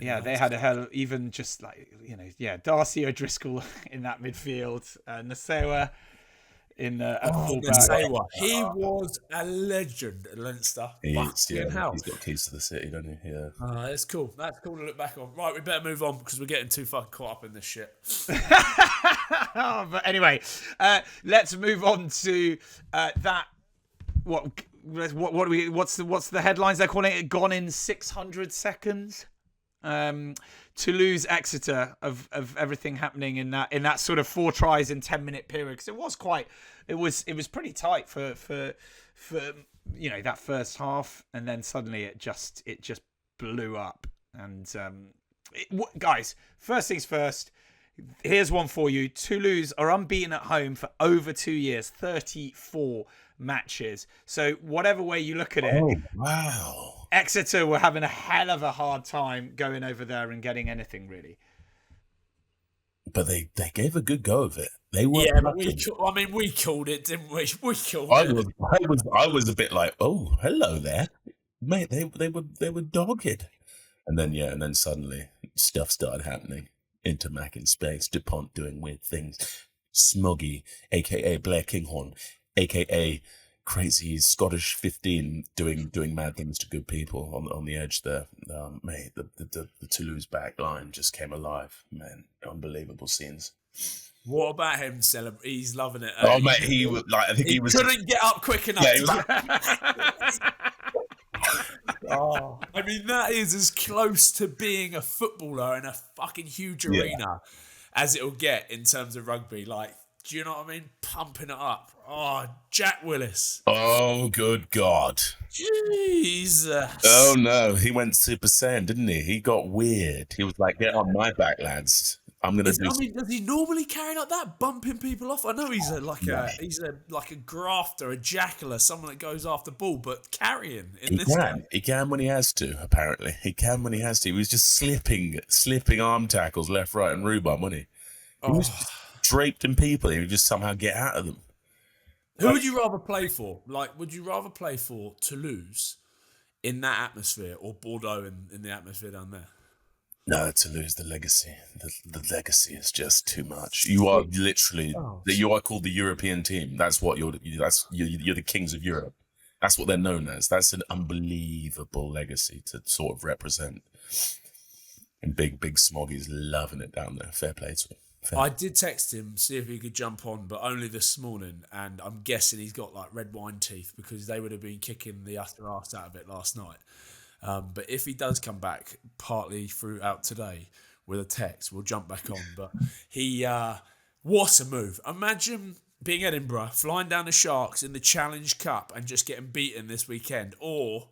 Yeah, they had a hell, even just like Darcy O'Driscoll in that midfield, Nasewa. at I fullback. say what, he was a legend at Leinster. Fucking hell. He's got keys to the city, doesn't he? Yeah. That's cool. That's cool to look back on. Right, we better move on because we're getting too fucking caught up in this shit. But anyway, let's move on to that. What's the headlines they're calling it? Gone in 600 seconds. Toulouse, Exeter of everything happening in that sort of 4 tries in 10-minute period, because it was pretty tight for that first half, and then suddenly it just blew up. And guys, first things first, here's one for you. Toulouse are unbeaten at home for over 2 years, 34 matches. So whatever way you look at it, Oh, wow. Exeter were having a hell of a hard time going over there and getting anything, really. But they gave a good go of it. They were. Yeah, but we called it, didn't we? We called it. I was a bit like, oh, hello there, mate. They were dogged, and then suddenly stuff started happening. Intermac in space, Dupont doing weird things, Smoggy, aka Blair Kinghorn, aka crazy Scottish 15, doing mad things to good people on the edge there. Mate, the Toulouse back line just came alive, man. Unbelievable scenes. What about him celebrating? He's loving it. Oh, mate, he was like, I think he was couldn't get up quick enough. Yeah, he was like, Oh, I mean, that is as close to being a footballer in a fucking huge arena as it'll get in terms of rugby. Like, do you know what I mean? Pumping it up. Oh, Jack Willis. oh, good God. Jesus. Oh, no, he went Super Saiyan, didn't he? He got weird. He was like, get on my back, lads. I'm going to do... I mean, does he normally carry like that, bumping people off? I know he's a grafter, a jackler, someone that goes after ball, but carrying in this game. He can when he has to, apparently. He can when he has to. He was just slipping arm tackles left, right, and rhubarb, wasn't he? He was just draped in people. He would just somehow get out of them. Who would you rather play for? Like, would you rather play for Toulouse in that atmosphere or Bordeaux in the atmosphere down there? No, to lose the legacy. The legacy is just too much. You are literally, you are called the European team. That's what you're the kings of Europe. That's what they're known as. That's an unbelievable legacy to sort of represent. And big Smaug is loving it down there. Fair play to him. I did text him, see if he could jump on, but only this morning, and I'm guessing he's got like red wine teeth because they would have been kicking the utter arse out of it last night. But if he does come back partly throughout today with a text, we'll jump back on. But what a move. Imagine being Edinburgh, flying down the Sharks in the Challenge Cup and just getting beaten this weekend. Or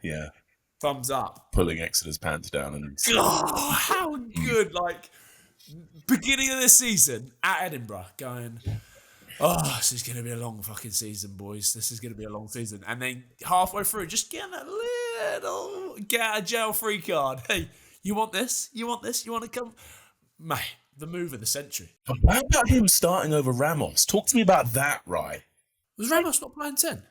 yeah, thumbs up. pulling Exeter's pants down. And Oh, how good. Like, beginning of the season at Edinburgh going... Oh, this is going to be a long fucking season, boys. This is going to be a long season. And then halfway through, just getting a little get out of jail free card. Hey, you want this? You want this? You want to come? Mate, the move of the century. How about him starting over Ramos? Talk to me about that, right? Was Ramos not playing 10?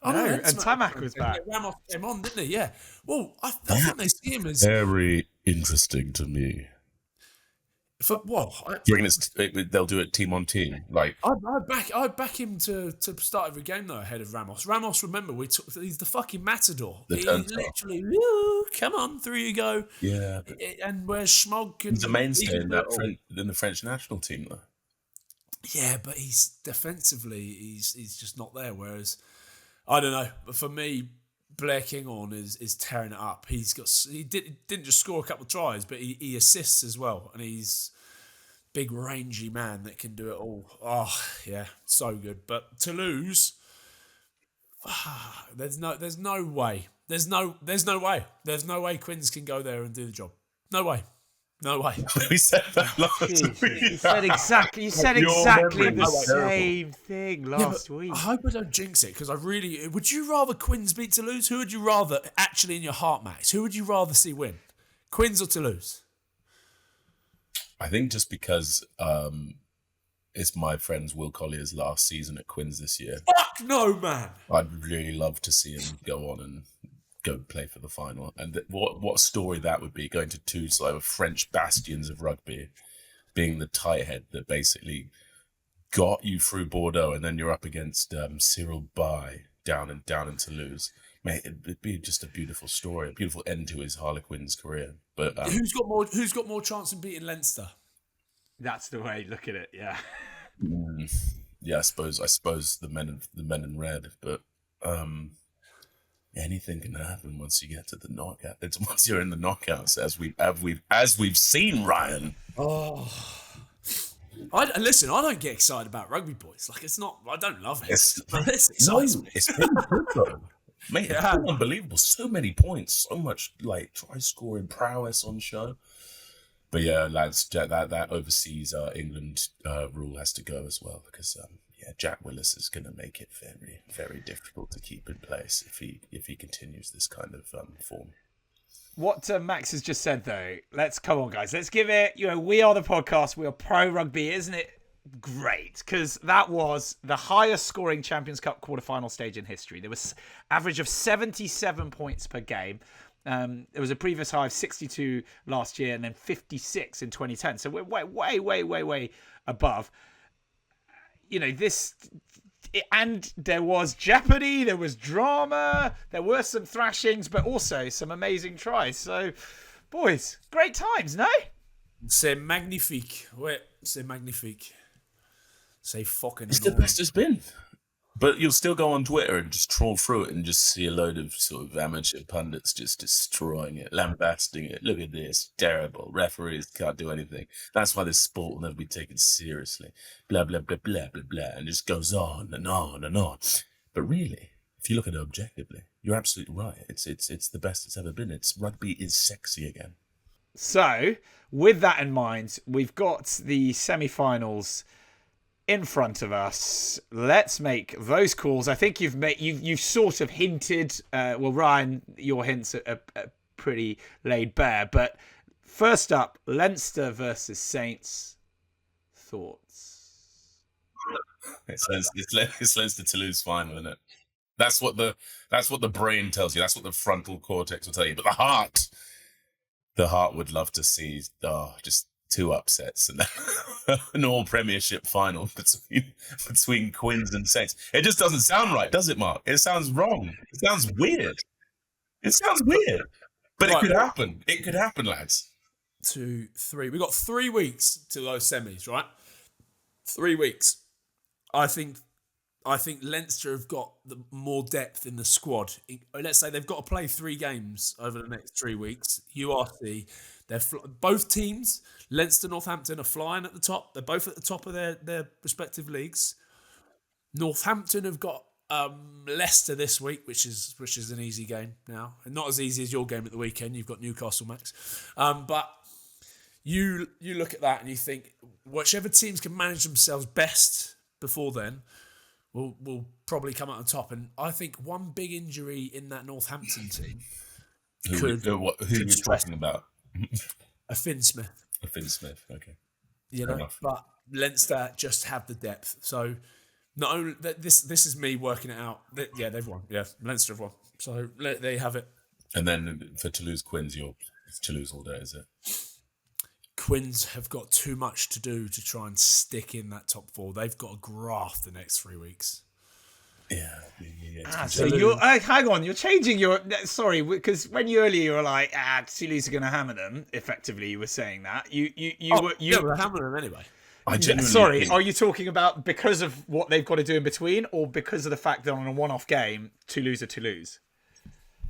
Oh, no, and Tamak was back. Yeah, Ramos came on, didn't he? Yeah. Well, I think they see him as... Very interesting to me. For what? Do you reckon they'll do it team on team? Like I'd back him to start every game though ahead of Ramos. Ramos, remember, he's the fucking matador. He's literally, come on, through you go. Yeah. And whereas Smaug can... He's a mainstay in the French national team though. Yeah, but he's defensively, he's just not there. Whereas, I don't know, but for me, Blair Kinghorn is tearing it up. He didn't just score a couple of tries, but he assists as well, and he's big rangy man that can do it all. Oh yeah, so good. But Toulouse, there's no way. There's no way. There's no way Quins can go there and do the job. No way. No way. We said that last week. You said exactly the same thing last week. I hope I don't jinx it, because would you rather Quins beat Toulouse? Who would you rather, actually in your heart, Max? Who would you rather see win? Quins or Toulouse? I think just because it's my friend's Will Collier's last season at Quins this year. Fuck no, man. I'd really love to see him go on and go play for the final. And what story that would be, going to two sort of French bastions of rugby, being the tight head that basically got you through Bordeaux, and then you're up against Cyril Bay down in Toulouse. Mate, it'd be just a beautiful story, a beautiful end to his Harlequins career. But Who's got more chance of beating Leinster? That's the way you look at it. Yeah. Yeah, I suppose the men in red, but anything can happen once you get to the knockout. It's once you're in the knockouts, as we've seen, Ryan. Oh, I don't get excited about rugby, boys. Like, it's not. I don't love it. It's excites me. It's been good though. Mate, it's been unbelievable. So many points, so much like try scoring prowess on show. But yeah, lads, that overseas England rule has to go as well because Jack Willis is going to make it very, very difficult to keep in place if he continues this kind of form. What Max has just said, though, come on, guys. Let's give it, we are the podcast. We are pro rugby. Isn't it great? Because that was the highest scoring Champions Cup quarterfinal stage in history. There was average of 77 points per game. There was a previous high of 62 last year and then 56 in 2010. So we're way above. And there was jeopardy, there was drama, there were some thrashings, but also some amazing tries. So, boys, great times, no? C'est magnifique. Ouais, c'est magnifique. C'est fucking It's the best it's been. But you'll still go on Twitter and just trawl through it and just see a load of sort of amateur pundits just destroying it, lambasting it. Look at this, terrible. Referees can't do anything. That's why this sport will never be taken seriously. Blah, blah, blah, blah, blah, blah. And it just goes on and on and on. But really, if you look at it objectively, you're absolutely right. It's the best it's ever been. Rugby is sexy again. So, with that in mind, we've got the semi-finals in front of us. Let's make those calls. I think you've sort of hinted. Ryan, your hints are pretty laid bare. But first up, Leinster versus Saints. Thoughts? It's Leinster Toulouse final, isn't it? That's what the brain tells you. That's what the frontal cortex will tell you. But the heart would love to see just two upsets and an all Premiership final between Quins and Saints. It just doesn't sound right, does it, Mark? It sounds wrong. It sounds weird. But right. It could happen. It could happen, lads. 2, 3. We've got 3 weeks to those semis, right? 3 weeks. I think Leinster have got more depth in the squad. Let's say they've got to play 3 games over the next 3 weeks. URC, both teams, Leinster, Northampton, are flying at the top. They're both at the top of their respective leagues. Northampton have got Leicester this week, which is an easy game now, and not as easy as your game at the weekend. You've got Newcastle, Max, but you look at that and you think whichever teams can manage themselves best before then will probably come out on top. And I think one big injury in that Northampton team who are you talking about? A Finn Smith. Okay. But Leinster just have the depth. So not only this is me working it out. They've won. Yeah, Leinster have won. So there you have it. And then for Toulouse Quins, it's Toulouse all day, is it? Quins have got too much to do to try and stick in that top 4. They've got to graft the next 3 weeks. Yeah. So you're hang on, you're changing your. Sorry, because when you were like, Toulouse are going to hammer them. Effectively, you were saying that you were hammering them anyway. Are you talking about because of what they've got to do in between, or because of the fact that on a one-off game, Toulouse are Toulouse?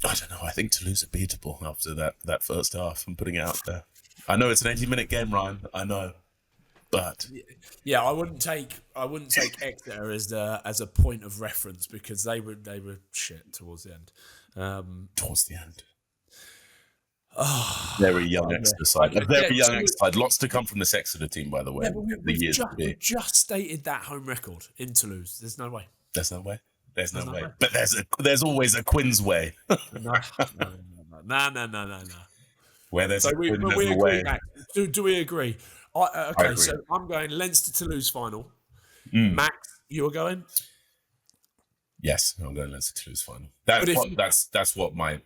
I don't know. I think Toulouse are beatable after that first half. I'm putting it out there. I know it's an 80-minute game, Ryan. I know, but yeah, I wouldn't take Exeter as a point of reference because they were shit towards the end. Very young Exeter side. A very young Exeter side. Lots to come from this Exeter team, by the way. Yeah, we just stated that home record in Toulouse. There's no way. There's no way. But there's always a Quins way. No. Where there's so a we agree, way. Do we agree? I agree. So I'm going Leinster Toulouse final. Max, you are going? Yes, I'm going Leinster Toulouse final. That's what my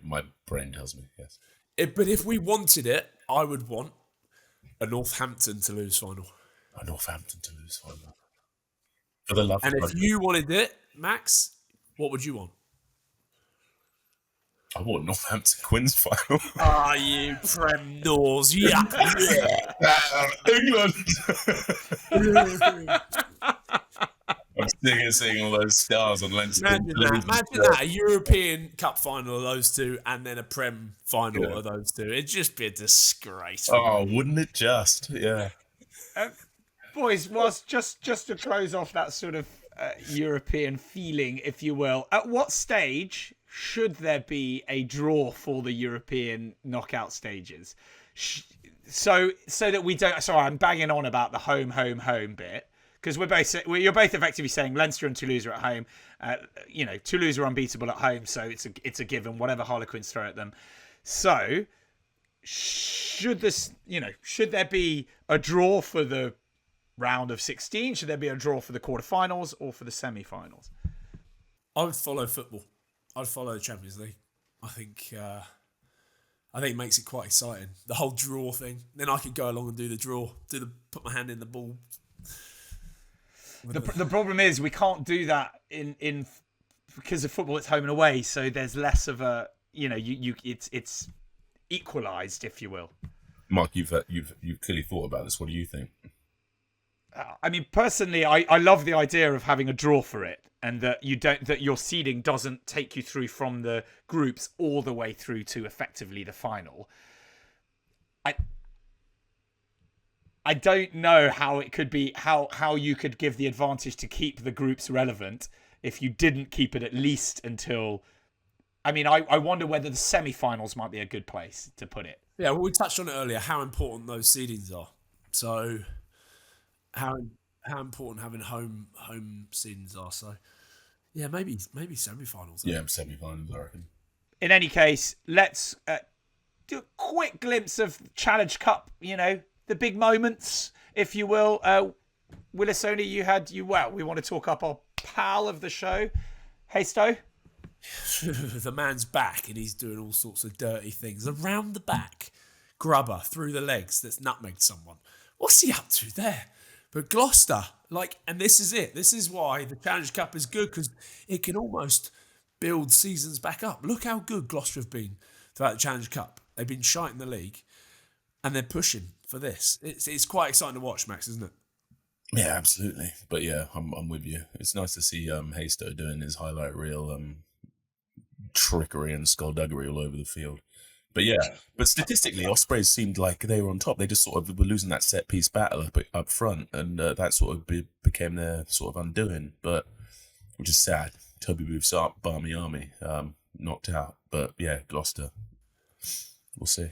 brain tells me. Yes. But if we wanted it, I would want a Northampton Toulouse final. A Northampton Toulouse final. For the love And of if you wanted it, Max, what would you want? I want Northampton Quins final. Ah, you Prem Nors. Yuck. England. I'm seeing all those stars on Leinster. Imagine that. A European Cup final of those two and then a Prem final of those two. It'd just be a disgrace. Oh, wouldn't it just? Yeah. Boys, whilst just to close off that sort of European feeling, if you will, at what stage should there be a draw for the European knockout stages? So that we don't... Sorry, I'm banging on about the home bit. Because you're both effectively saying Leinster and Toulouse are at home. Toulouse are unbeatable at home, so it's a given, whatever Harlequins throw at them. So, should there be a draw for the round of 16? Should there be a draw for the quarterfinals or for the semi-finals? I would follow football. I'd follow the Champions League. I think it makes it quite exciting. The whole draw thing. Then I could go along and do the draw, put my hand in the ball. The problem is we can't do that in because of football. It's home and away, so there's less of a it's equalised, if you will. Mark, you've clearly thought about this. What do you think? I mean, personally, I love the idea of having a draw for it, and that your seeding doesn't take you through from the groups all the way through to effectively the final. I don't know how it could be how you could give the advantage to keep the groups relevant if you didn't keep it at least until. I mean, I wonder whether the semi-finals might be a good place to put it. Yeah, well, we touched on it earlier how important those seedings are. So, how important having home seedings are. So, yeah, maybe semi-finals. Yeah, semi-finals, I reckon. In any case, let's do a quick glimpse of Challenge Cup. The big moments, if you will. Willis, only we want to talk up our pal of the show, Haystow. The man's back and he's doing all sorts of dirty things around the back. Grubber through the legs that's nutmegged someone. What's he up to there? But Gloucester, and this is it. This is why the Challenge Cup is good, because it can almost build seasons back up. Look how good Gloucester have been throughout the Challenge Cup. They've been shite in the league and they're pushing for this. It's quite exciting to watch, Max, isn't it? Yeah, absolutely. But yeah, I'm with you. It's nice to see Haystow doing his highlight reel trickery and skullduggery all over the field. But yeah, statistically, Ospreys seemed like they were on top. They just sort of were losing that set piece battle up front, and that sort of became their sort of undoing. But which is sad. Toby Booth's up, Barmy Army, knocked out. But yeah, Gloucester. We'll see.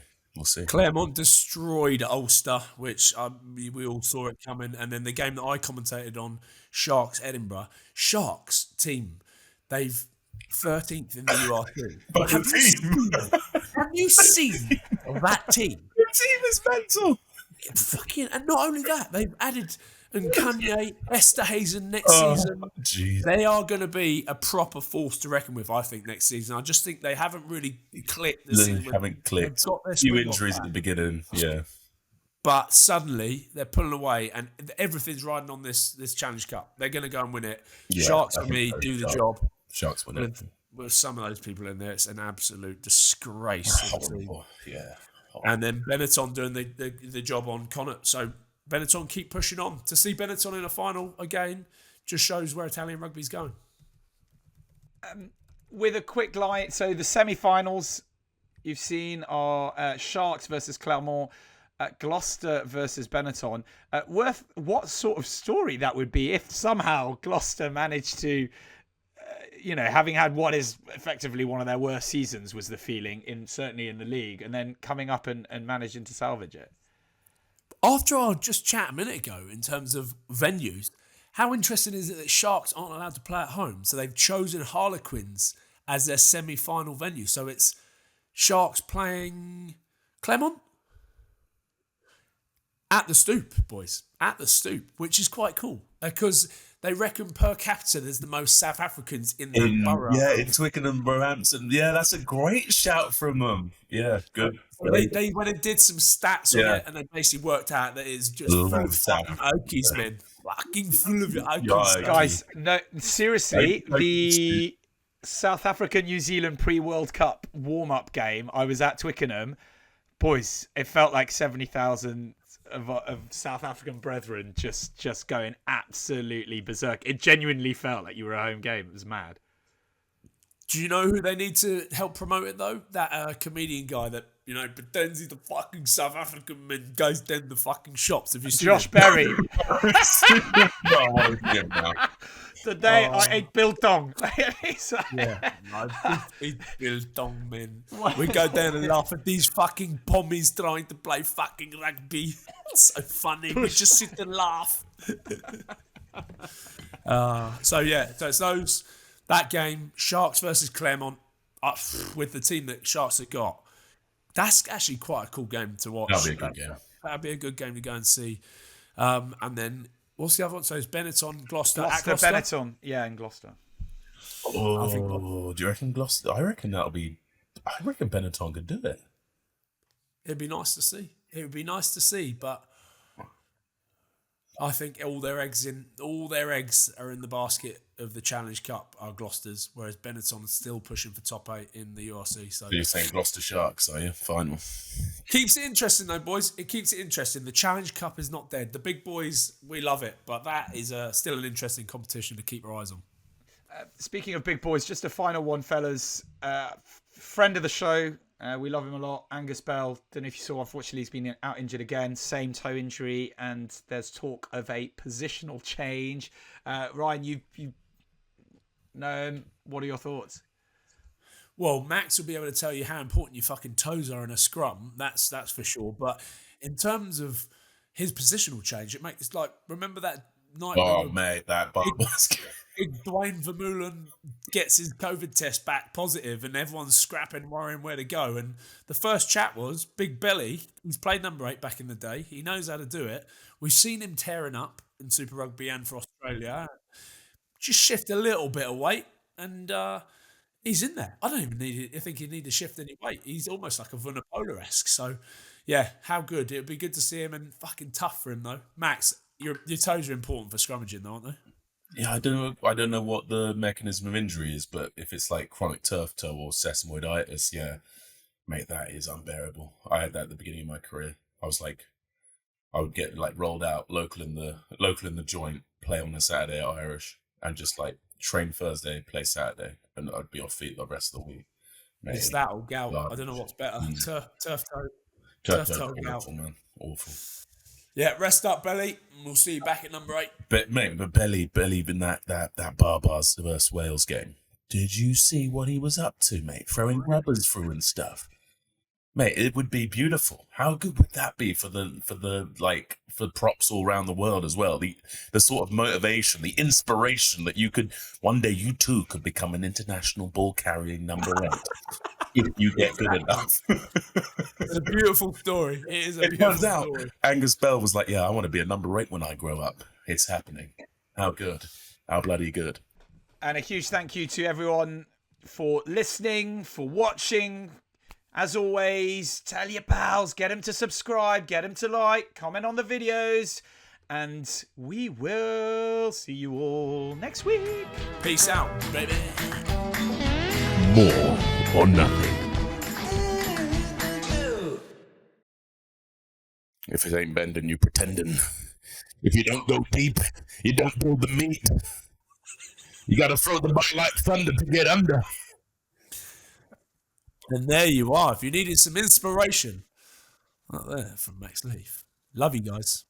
Claremont destroyed Ulster, which we all saw it coming. And then the game that I commentated on, Sharks Edinburgh. Sharks team, they've 13th in the URT. Have you seen that team? The team is mental. And not only that, they've added Kanye, Esterhazen next season. Geez. They are going to be a proper force to reckon with, I think, next season. I just think they haven't really clicked this season. They haven't clicked. A few injuries at the beginning, yeah. But suddenly, they're pulling away, and everything's riding on this Challenge Cup. They're going to go and win it. Yeah, Sharks, for me, do the job. Sharks win it. With some of those people in there, it's an absolute disgrace. Yeah. And then Benetton doing the job on Connacht. So Benetton keep pushing on. To see Benetton in a final again just shows where Italian rugby's going. With a quick line, so the semi-finals you've seen are Sharks versus Clermont, Gloucester versus Benetton. What sort of story that would be if somehow Gloucester managed to, having had what is effectively one of their worst seasons, was the feeling, certainly in the league, and then coming up and managing to salvage it. After our just chat a minute ago in terms of venues, how interesting is it that Sharks aren't allowed to play at home? So they've chosen Harlequins as their semi-final venue. So it's Sharks playing Clermont? At the Stoop, boys. At the Stoop, which is quite cool. Because they reckon per capita there's the most South Africans in the borough. Yeah, in Twickenham, Roehampton. Yeah, that's a great shout from them. Yeah, good. They went and did some stats on it, and they basically worked out that it's just full of Okies, man. fucking full of it. Guys, no, seriously, the South Africa New Zealand pre-World Cup warm-up game I was at Twickenham, boys, it felt like 70,000 of South African brethren just going absolutely berserk. It genuinely felt like you were a home game. It was mad. Do you know who they need to help promote it though? That comedian guy that pretends he's the fucking South African man, goes down the fucking shops. Have you seen Josh Berry? The day I ate biltong. Yeah, I eat biltong, man. We go down and laugh at these fucking pommies trying to play fucking rugby. It's so funny. We just sit and laugh. So it's those. That game, Sharks versus Claremont, with the team that Sharks have got. That's actually quite a cool game to watch. That'll be a good game. That'd be a good game to go and see. And then, what's the other one? So it's Benetton, Gloucester. Gloucester, Benetton. Yeah, in Gloucester. Oh, do you reckon Gloucester? I reckon Benetton could do it. It'd be nice to see. But I think all their eggs are in the basket of the Challenge Cup are Gloucester's, whereas Benetton is still pushing for top 8 in the URC. So you're saying Gloucester Sharks, are you? Final. Keeps it interesting though, boys. It keeps it interesting. The Challenge Cup is not dead. The big boys, we love it, but that is still an interesting competition to keep our eyes on. Speaking of big boys, just a final one, fellas. Friend of the show. We love him a lot. Angus Bell. Don't know if you saw, unfortunately, he's been out injured again. Same toe injury, and there's talk of a positional change. Ryan, you know him. What are your thoughts? Well, Max will be able to tell you how important your fucking toes are in a scrum. That's for sure. But in terms of his positional change, it's like, remember that night? Oh, mate, that basket. Dwayne Vermeulen gets his COVID test back positive and everyone's scrapping, worrying where to go. And the first chat was, Big Belly, he's played number 8 back in the day. He knows how to do it. We've seen him tearing up in Super Rugby and for Australia. Just shift a little bit of weight and he's in there. I don't even I think he need to shift any weight. He's almost like a Vunipola-esque. So, yeah, how good. It would be good to see him, and fucking tough for him, though. Max, your toes are important for scrummaging, though, aren't they? Yeah, I don't know what the mechanism of injury is, but if it's like chronic turf toe or sesamoiditis, yeah, mate, that is unbearable. I had that at the beginning of my career. I would get like rolled out local in the joint, play on a Saturday at Irish, and just like train Thursday, play Saturday, and I'd be off feet the rest of the week. Mate, it's that or gout. I don't know what's better. Turf toe gout. Awful, man. Awful. Yeah, rest up, Belly. We'll see you back at number 8. But Belly in that Barbars versus Wales game. Did you see what he was up to, mate? Throwing rubbers through and stuff. Mate, it would be beautiful. How good would that be for props all around the world as well? The sort of motivation, the inspiration that one day you too could become an international ball carrying number 8 if you get good enough. It's a beautiful story. It is a beautiful story. Angus Bell was like, yeah, I want to be a number 8 when I grow up. It's happening. How good. How bloody good. And a huge thank you to everyone for listening, for watching. As always, tell your pals, get them to subscribe, get them to like, comment on the videos, and we will see you all next week. Peace out, baby. More or nothing. If it ain't bending, you pretending. If you don't go deep, you don't build the meat. You gotta throw the ball like thunder to get under. And there you are. If you needed some inspiration, right there from Max Leaf. Love you guys.